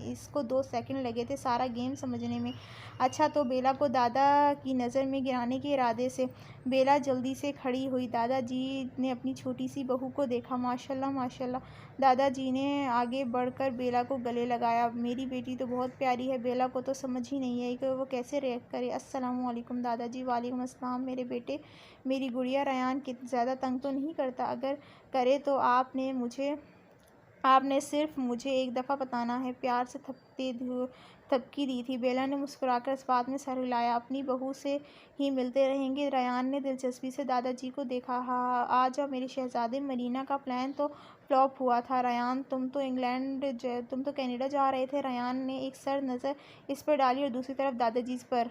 इसको 2 सेकंड लगे थे सारा गेम समझने में। अच्छा, तो बेला को दादा की नज़र में गिराने के इरादे से। बेला जल्दी से खड़ी हुई। दादाजी ने अपनी छोटी सी बहू को देखा। माशाल्लाह माशाल्लाह। दादाजी ने आगे बढ़कर बेला को गले लगाया। मेरी बेटी तो बहुत प्यारी है। बेला को तो समझ ही नहीं है कि वो कैसे रिएक्ट करे। अस्सलाम वालेकुम दादाजी। वालेकुम अस्सलाम मेरे बेटे। मेरी गुड़िया। रेयान ज़्यादा तंग तो नहीं करता? अगर करे तो आपने सिर्फ मुझे एक दफ़ा बताना है। प्यार से थपकी दी थी। बेला ने मुस्कुराकर इस बात में सर हिलाया। अपनी बहू से ही मिलते रहेंगे? रेयान ने दिलचस्पी से दादाजी को देखा। हाँ, आ जाओ मेरे शहजादे। मरीना का प्लान तो फ्लॉप हुआ था। रेयान, तुम तो कनाडा जा रहे थे। रेयान ने एक सर्द नज़र इस पर डाली और दूसरी तरफ दादाजी पर।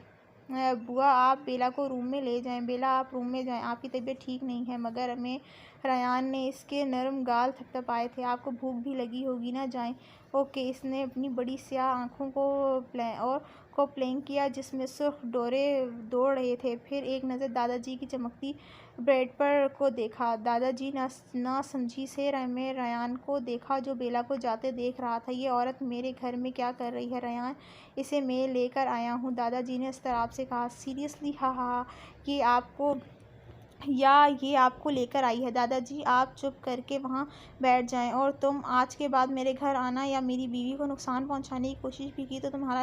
बुआ, आप बेला को रूम में ले जाएं। बेला, आप रूम में जाएं। आपकी तबीयत ठीक नहीं है। मगर मैं। रेयान ने इसके नरम गाल थपथपाए थे। आपको भूख भी लगी होगी ना? जाएं। ओके। इसने अपनी बड़ी स्याह आँखों को प्लेंक किया जिसमें सुर्ख डोरे दौड़ रहे थे। फिर एक नज़र दादाजी की चमकती ब्रेड पर को देखा। दादाजी ना समझी से रेयान को देखा जो बेला को जाते देख रहा था। ये औरत मेरे घर में क्या कर रही है? रेयान, इसे मैं लेकर आया हूँ, दादाजी ने इस्तराब से कहा। सीरियसली? हाँ, ये आपको लेकर आई है। दादाजी, आप चुप करके वहाँ बैठ जाएं। और तुम आज के बाद मेरे घर आना या मेरी बीवी को नुकसान पहुँचाने की कोशिश भी की तो तुम्हारा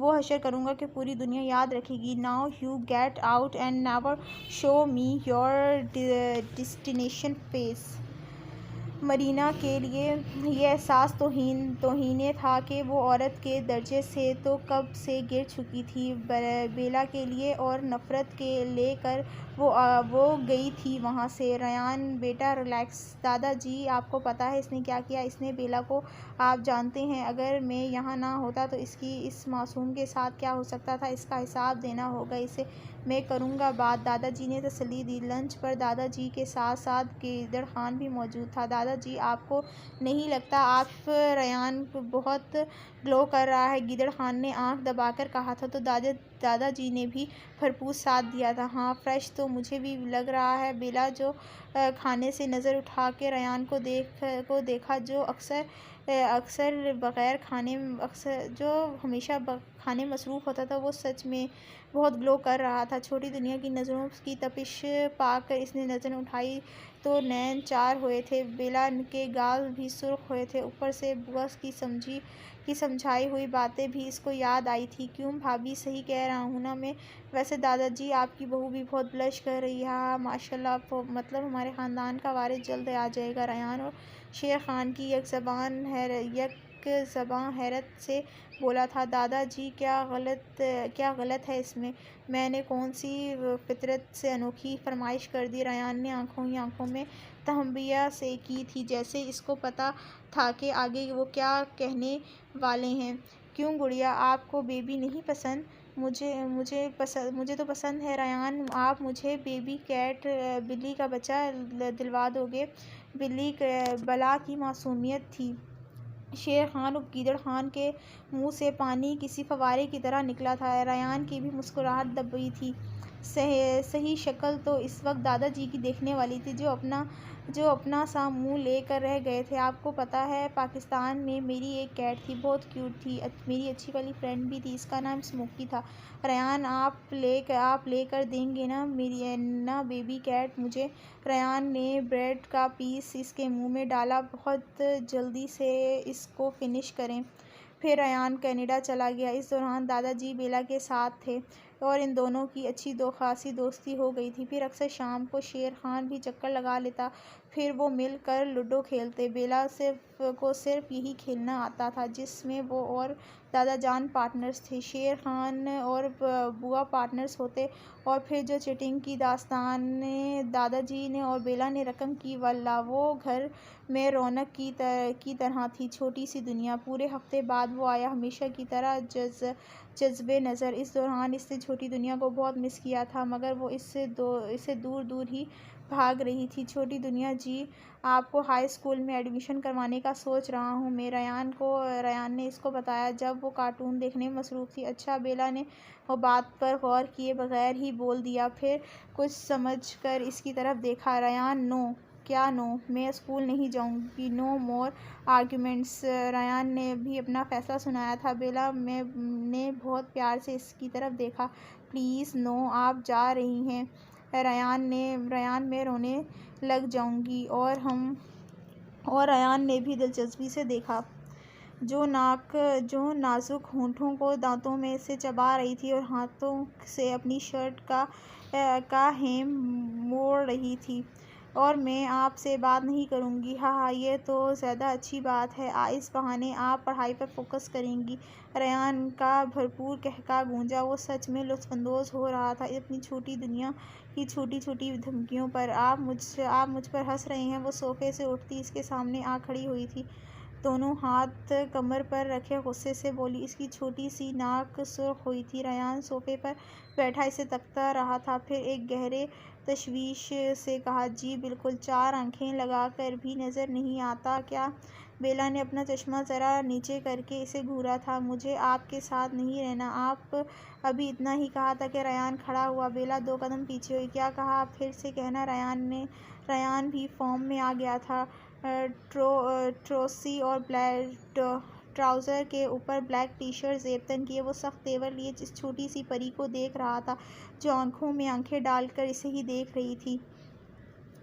हशर करूँगा कि पूरी दुनिया याद रखेगी। Now you get out and never show me your destination face. Marina के लिए ये एहसास तौहीने था कि वो औरत के दर्जे से तो कब से गिर चुकी थी। बेला के लिए और नफ़रत के लेकर वो गई थी वहाँ से। रयान बेटा रिलैक्स, दादाजी आपको पता है इसने क्या किया? इसने बेला को आप जानते हैं, अगर मैं यहाँ ना होता तो इस मासूम के साथ क्या हो सकता था, इसका हिसाब देना होगा इसे, मैं करूँगा बात, दादाजी ने तसल्ली दी। लंच पर दादाजी के साथ साथ गीदड़ खान भी मौजूद था। दादाजी आपको नहीं लगता आप रयान बहुत ग्लो कर रहा है? गीदड़ खान ने आंख दबाकर कहा था। तो दादाजी ने भी भरपूर साथ दिया था। हाँ, फ्रेश तो मुझे भी लग रहा है। बेला जो खाने से नज़र उठा के रयान को देखा, जो अक्सर बग़ैर खाने जो हमेशा खाने मसरूफ़ होता था, वो सच में बहुत ग्लो कर रहा था। छोटी दुनिया की नज़रों की तपिश पाकर इसने नज़र उठाई तो नैन चार हुए थे। बेला के गाल भी सुर्ख हुए थे। ऊपर से बुआ की समझाई हुई बातें भी इसको याद आई थी। क्यों भाभी, सही कह रहा हूँ ना मैं? वैसे दादाजी आपकी बहू भी बहुत ब्लश कर रही है। हाँ माशाल्लाह, मतलब हमारे ख़ानदान का वारिस जल्द आ जाएगा। रयान और शेर खान की एक ज़बां हैरत से बोला था। दादाजी क्या गलत है इसमें? मैंने कौन सी फितरत से अनोखी फरमाइश कर दी? रयान ने आंखों ही आंखों में तहम्बिया से की थी, जैसे इसको पता था कि आगे वो क्या कहने वाले हैं। क्यों गुड़िया, आपको बेबी नहीं पसंद? मुझे तो पसंद है रयान। आप मुझे बेबी कैट बिल्ली का बच्चा दिलवा दोगे? बिल्ली बला की मासूमियत थी। शेर खान और गीदड़ खान के मुंह से पानी किसी फव्वारे की तरह निकला था। रयान की भी मुस्कुराहट दबी थी। सही शक्ल तो इस वक्त दादाजी की देखने वाली थी, जो अपना सा मुंह लेकर रह गए थे। आपको पता है, पाकिस्तान में मेरी एक कैट थी, बहुत क्यूट थी, मेरी अच्छी वाली फ्रेंड भी थी, इसका नाम स्मोकी था। रयान आप लेकर देंगे ना मेरी ना बेबी कैट मुझे? रयान ने ब्रेड का पीस इसके मुंह में डाला। बहुत जल्दी से इसको फिनिश करें। फिर रयान कनाडा चला गया। इस दौरान दादाजी बेला के साथ थे और इन दोनों की अच्छी खासी दोस्ती हो गई थी। फिर अक्सर शाम को शेर खान भी चक्कर लगा लेता, फिर वो मिल कर लूडो खेलते। बेला सिर्फ यही खेलना आता था, जिसमें वो और दादा जान पार्टनर्स थे। शेर खान और बुआ पार्टनर्स होते। और फिर जो चीटिंग की दास्तान दादाजी ने और बेला ने रकम की, वल्लाह वो घर में रौनक की तरह थी। छोटी सी दुनिया। पूरे हफ्ते बाद वो आया, हमेशा की तरह जज्बे नज़र। इस दौरान इसने छोटी दुनिया को बहुत मिस किया था, मगर वो इससे दूर दूर ही भाग रही थी। छोटी दुनिया जी, आपको हाई स्कूल में एडमिशन करवाने का सोच रहा हूँ मैं, रयान ने इसको बताया जब वो कार्टून देखने में मसरूफ़ थी। अच्छा, बेला ने वो बात पर गौर किए बगैर ही बोल दिया, फिर कुछ समझ कर इसकी तरफ देखा। Ryan, no. क्या नो? मैं स्कूल नहीं जाऊँगी। नो मोर आर्ग्यूमेंट्स। रयान ने भी अपना फ़ैसला सुनाया था। बेला ने बहुत प्यार से इसकी तरफ देखा। प्लीज़ नो, आप जा रही हैं। रयान, मैं रोने लग जाऊँगी। और रयान ने भी दिलचस्पी से देखा। जो नाजुक होंठों को दांतों में से चबा रही थी और हाथों से अपनी शर्ट का हेम मोड़ रही थी। और मैं आपसे बात नहीं करूँगी। हाँ, ये तो ज़्यादा अच्छी बात है। इस बहाने आप पढ़ाई पर फोकस करेंगी। रयान का भरपूर कहका गूंजा। वो सच में लुत्फ़अंदोज़ हो रहा था अपनी छोटी दुनिया की छोटी-छोटी धमकियों पर। आप मुझ पर हँस रहे हैं? वो सोफ़े से उठती इसके सामने आ खड़ी हुई थी, दोनों हाथ कमर पर रखे गुस्से से बोली। इसकी छोटी सी नाक सुर्ख हुई थी। रयान सोफ़े पर बैठा इसे तकता रहा था, फिर एक गहरे तशवीश से कहा, जी बिल्कुल। चार आंखें लगाकर भी नज़र नहीं आता क्या? बेला ने अपना चश्मा ज़रा नीचे करके इसे घूरा था। मुझे आपके साथ नहीं रहना। आप अभी इतना ही कहा था कि रयान खड़ा हुआ। बेला 2 कदम पीछे हुई। क्या कहा? आप फिर से कहना। रयान भी फॉर्म में आ गया था। ट्रोसी और ट्राउज़र के ऊपर ब्लैक टी-शर्ट ज़ेब-तन किए, वो सख्त तेवर लिए इस छोटी सी परी को देख रहा था, जो आंखों में आंखें डालकर इसे ही देख रही थी।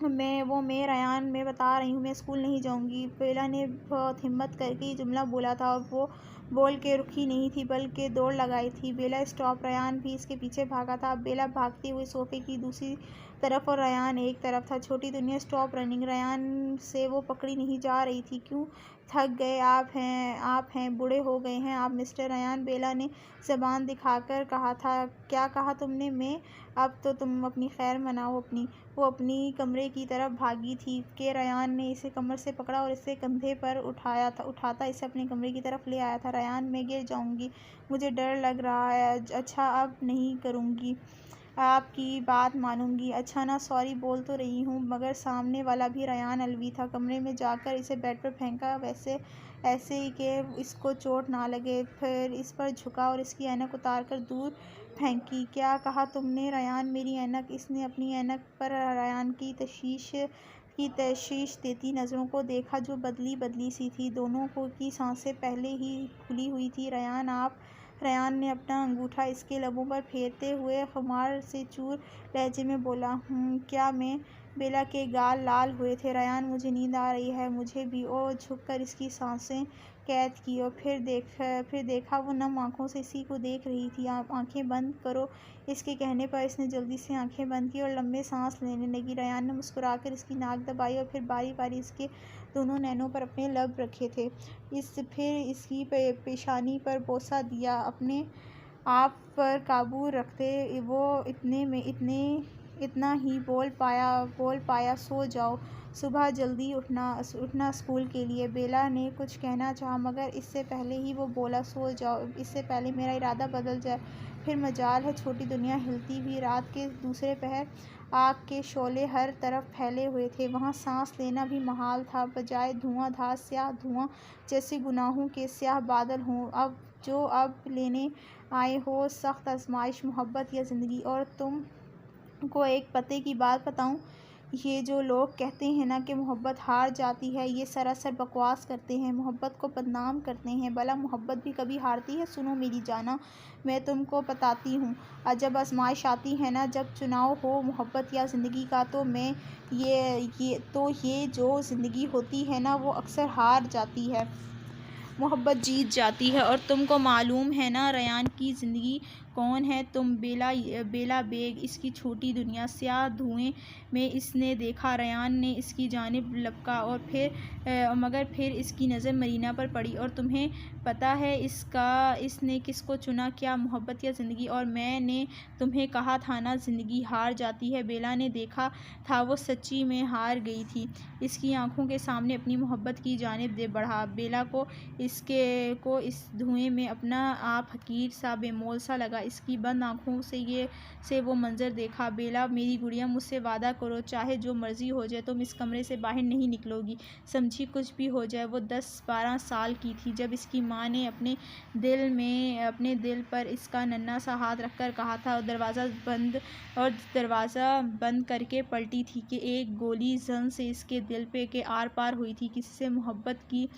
मैं रयान, मैं बता रही हूँ, मैं स्कूल नहीं जाऊँगी। बेला ने बहुत हिम्मत करके ये जुमला बोला था और वो बोल के रुकी नहीं थी बल्कि दौड़ लगाई थी। बेला स्टॉप। रयान भी इसके पीछे भागा था। अब बेला भागती हुई सोफे की दूसरी तरफ और रयान एक तरफ था। छोटी दुनिया स्टॉप रनिंग। रयान से वो पकड़ी नहीं जा रही थी। क्यों? थक गए? आप हैं बूढ़े हो गए हैं आप मिस्टर रयान। बेला ने ज़बान दिखाकर कहा था। क्या कहा तुमने? मैं? अब तो तुम अपनी खैर मनाओ अपनी। वो अपनी कमरे की तरफ भागी थी कि रयान ने इसे कमर से पकड़ा और इसे कंधे पर उठाता इसे अपने कमरे की तरफ ले आया था। रयान, मैं गिर जाऊंगी, मुझे डर लग रहा है। अच्छा अब नहीं करूंगी, आपकी बात मानूंगी। अच्छा ना, सॉरी बोल तो रही हूँ। मगर सामने वाला भी रयान अलवी था। कमरे में जाकर इसे बेड पर फेंका, वैसे ऐसे ही कि इसको चोट ना लगे। फिर इस पर झुका और इसकी ऐनक उतार कर दूर फेंकी। क्या कहा तुमने? रयान, मेरी ऐनक। इसने अपनी ऐनक पर रयान की तशवीश देती नज़रों को देखा जो बदली बदली सी थी। दोनों को की सांसें पहले ही खुली हुई थी। रयान, आप? रयान ने अपना अंगूठा इसके लबों पर फेरते हुए खुमार से चूर लहजे में बोला। क्या मैं? बेला के गाल लाल हुए थे। रयान, मुझे नींद आ रही है। मुझे भी। ओ झुककर इसकी सांसें कैद की और फिर देखा वो नम आंखों से इसी को देख रही थी। आप आंखें बंद करो। इसके कहने पर इसने जल्दी से आंखें बंद की और लंबे सांस लेने लगी। रयान ने मुस्कुराकर इसकी नाक दबाई और फिर बारी बारी इसके दोनों नैनों पर अपने लब रखे थे। फिर इसकी पेशानी पर बोसा दिया। अपने आप पर काबू रखते वो इतना ही बोल पाया, सो जाओ, सुबह जल्दी उठना स्कूल के लिए। बेला ने कुछ कहना चाहा मगर इससे पहले ही वो बोला, सो जाओ, इससे पहले मेरा इरादा बदल जाए। फिर मजाल है। छोटी दुनिया हिलती हुई रात के दूसरे पहर। आग के शोले हर तरफ फैले हुए थे। वहाँ सांस लेना भी महाल था। बजाय धुआंधार स्याह धुआं, जैसे गुनाहों के स्याह बादल हों। अब लेने आए हो सख्त आजमाइश, मोहब्बत या ज़िंदगी। और तुम को एक पते की बात बताऊं, ये जो लोग कहते हैं ना कि मोहब्बत हार जाती है, ये सरासर बकवास करते हैं, मोहब्बत को बदनाम करते हैं। भला मोहब्बत भी कभी हारती है? सुनो मेरी जाना, मैं तुमको बताती हूँ। जब आजमाइश आती है ना, जब चुनाव हो मोहब्बत या ज़िंदगी का, तो ये जो ज़िंदगी होती है ना, वो अक्सर हार जाती है, मोहब्बत जीत जाती है। और तुमको मालूम है ना रयान की ज़िंदगी कौन है? तुम। बेला बेग। इसकी छोटी दुनिया। स्याह धुएं में इसने देखा रयान ने इसकी जानिब लपका और मगर फिर इसकी नज़र मरीना पर पड़ी। और तुम्हें पता है इसने किसको चुना? क्या मोहब्बत या ज़िंदगी? और मैंने तुम्हें कहा था ना, ज़िंदगी हार जाती है। बेला ने देखा था वो सच्ची में हार गई थी। इसकी आंखों के सामने अपनी मोहब्बत की जानिब दे बढ़ा। बेला को इस धुएं में अपना आप हकीर सा, बेमोल सा लगा। इसकी बंद आंखों से वो मंजर देखा। बेला, मेरी गुड़िया, मुझसे वादा करो, चाहे जो मर्जी हो जाए, तुम इस कमरे से बाहर नहीं निकलोगी, समझी? कुछ भी हो जाए। वो 10-12 साल की थी जब इसकी माँ ने अपने दिल पर इसका नन्हा सा हाथ रखकर कहा था, दरवाज़ा बंद करके पलटी थी कि एक गोली जन से इसके दिल पे के आर पार हुई थी। किसी से मोहब्बत की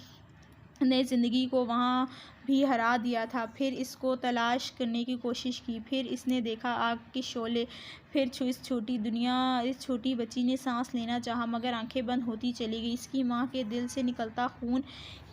ने ज़िंदगी को वहाँ भी हरा दिया था। फिर इसको तलाश करने की कोशिश की। फिर इसने देखा आग के शोले। फिर इस छोटी बच्ची ने सांस लेना चाहा मगर आंखें बंद होती चली गई। इसकी माँ के दिल से निकलता खून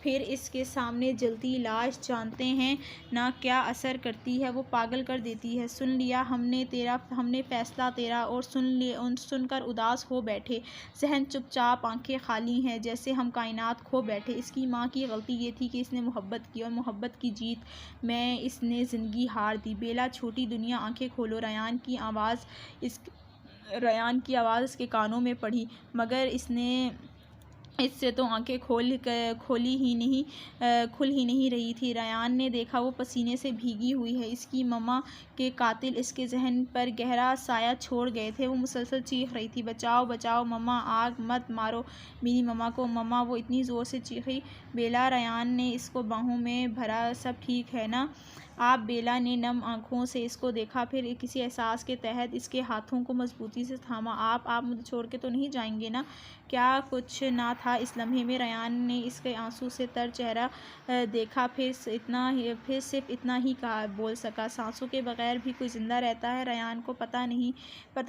फिर इसके सामने जलती लाश, जानते हैं ना क्या असर करती है? वो पागल कर देती है। सुन लिया हमने फ़ैसला तेरा, और सुनकर उदास हो बैठे। ज़हन चुपचाप, आंखें खाली हैं, जैसे हम कायनात खो बैठे। इसकी माँ की गलती ये थी कि इसने मोहब्बत की, और मोहब्बत की जीत में इसने ज़िंदगी हार दी। बेला, छोटी दुनिया, आंखें खोलो। रयान की आवाज़ इसके कानों में पड़ी मगर इससे तो आंखें खुल ही नहीं रही थी। रयान ने देखा वो पसीने से भीगी हुई है। इसकी मम्मा के कातिल इसके जहन पर गहरा साया छोड़ गए थे। वो मुसलसल चीख रही थी, बचाओ बचाओ मम्मा, आग मत मारो मेरी मम्मा को, मम्मा। वो इतनी ज़ोर से चीखी। बेला, रयान ने इसको बाहों में भरा, सब ठीक है ना आप? बेला ने नम आँखों से इसको देखा, फिर किसी एहसास के तहत इसके हाथों को मजबूती से थामा। आप मुझे छोड़ के तो नहीं जाएंगे ना? क्या कुछ ना था इस लम्हे में? रयान ने इसके आंसू से तर चेहरा देखा, फिर सिर्फ इतना ही बोल सका, सांसों के बगैर भी कोई ज़िंदा रहता है? रयान को पता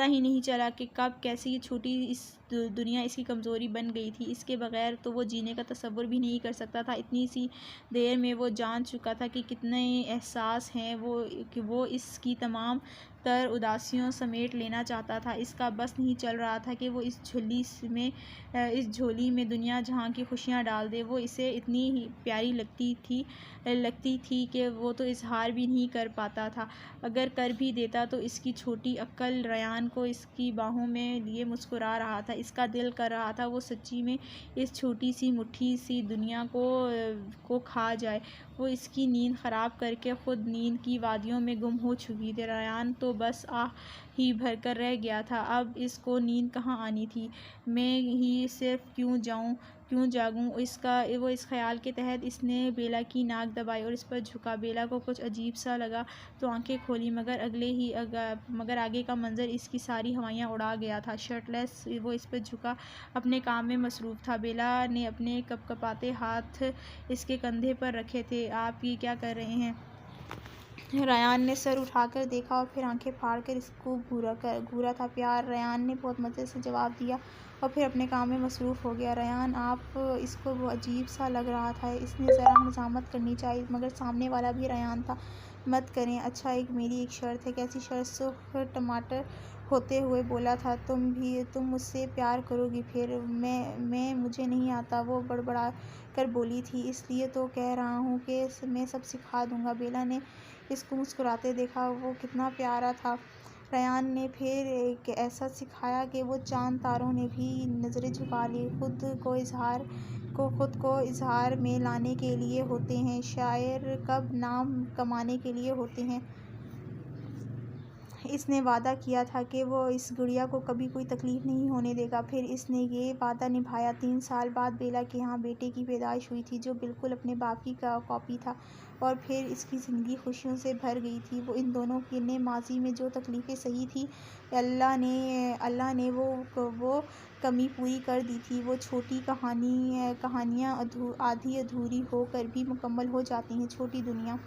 ही नहीं चला कि कब कैसी छूटी इस दुनिया इसकी कमज़ोरी बन गई थी। इसके बगैर तो वो जीने का तसव्वुर भी नहीं कर सकता था। इतनी सी देर में वो जान चुका था कि कितने एहसास हैं वो, कि वो इसकी तमाम तर उदासियों समेट लेना चाहता था। इसका बस नहीं चल रहा था कि वो इस झोली में दुनिया जहाँ की खुशियाँ डाल दे। वो इसे इतनी ही प्यारी लगती थी कि वो तो इजहार भी नहीं कर पाता था। अगर कर भी देता तो इसकी छोटी अक्ल रयान को इसकी बाहों में लिए मुस्कुरा रहा था। इसका दिल कर रहा था वो सच्ची में इस छोटी सी मुट्ठी सी दुनिया को खा जाए। वो इसकी नींद ख़राब करके ख़ुद नींद की वादियों में गुम हो चुकी थी। रयान तो बस आह ही भरकर रह गया था। अब इसको नींद कहाँ आनी थी। मैं ही सिर्फ क्यों जागूं। वो इस ख्याल के तहत इसने बेला की नाक दबाई और इस पर झुका। बेला को कुछ अजीब सा लगा तो आंखें खोली, मगर आगे का मंजर इसकी सारी हवाइयाँ उड़ा गया था। शर्टलेस वो इस पर झुका अपने काम में मसरूफ़ था। बेला ने अपने कपकपाते हाथ इसके कंधे पर रखे थे। आप ये क्या कर रहे हैं? रयान ने सर उठाकर देखा और फिर आंखें फाड़कर इसको घूरा था। प्यार, रयान ने बहुत मज़े से जवाब दिया और फिर अपने काम में मसरूफ़ हो गया। रयान, आप इसको वो अजीब सा लग रहा था। इसने ज़रा मज़ाहमत करनी चाहिए, मगर सामने वाला भी रयान था। मत करें। अच्छा, मेरी एक शर्त है। कैसी शर्त? सुर्ख टमाटर होते हुए बोला था। तुम मुझसे प्यार करोगी फिर? मुझे नहीं आता, वो बड़बड़ा कर बोली थी। इसलिए तो कह रहा हूँ कि मैं सब सिखा दूँगा। बेला ने इसको मुस्कुराते देखा। वो कितना प्यारा था। रयान ने फिर एक ऐसा सिखाया कि वो चाँद तारों ने भी नज़रें झुका ली। खुद को इज़हार में लाने के लिए होते हैं शायर, कब नाम कमाने के लिए होते हैं। इसने वादा किया था कि वो इस गुड़िया को कभी कोई तकलीफ़ नहीं होने देगा। फिर इसने ये वादा निभाया। 3 साल बाद बेला के यहाँ बेटे की पैदाइश हुई थी, जो बिल्कुल अपने बाप की कॉपी था, और फिर इसकी ज़िंदगी खुशियों से भर गई थी। वो इन दोनों ने माज़ी में जो तकलीफ़ें सही थी, अल्लाह ने वो कमी पूरी कर दी थी। वो छोटी कहानियाँ आधी अधूरी हो कर भी मुकम्मल हो जाती हैं। छोटी दुनिया।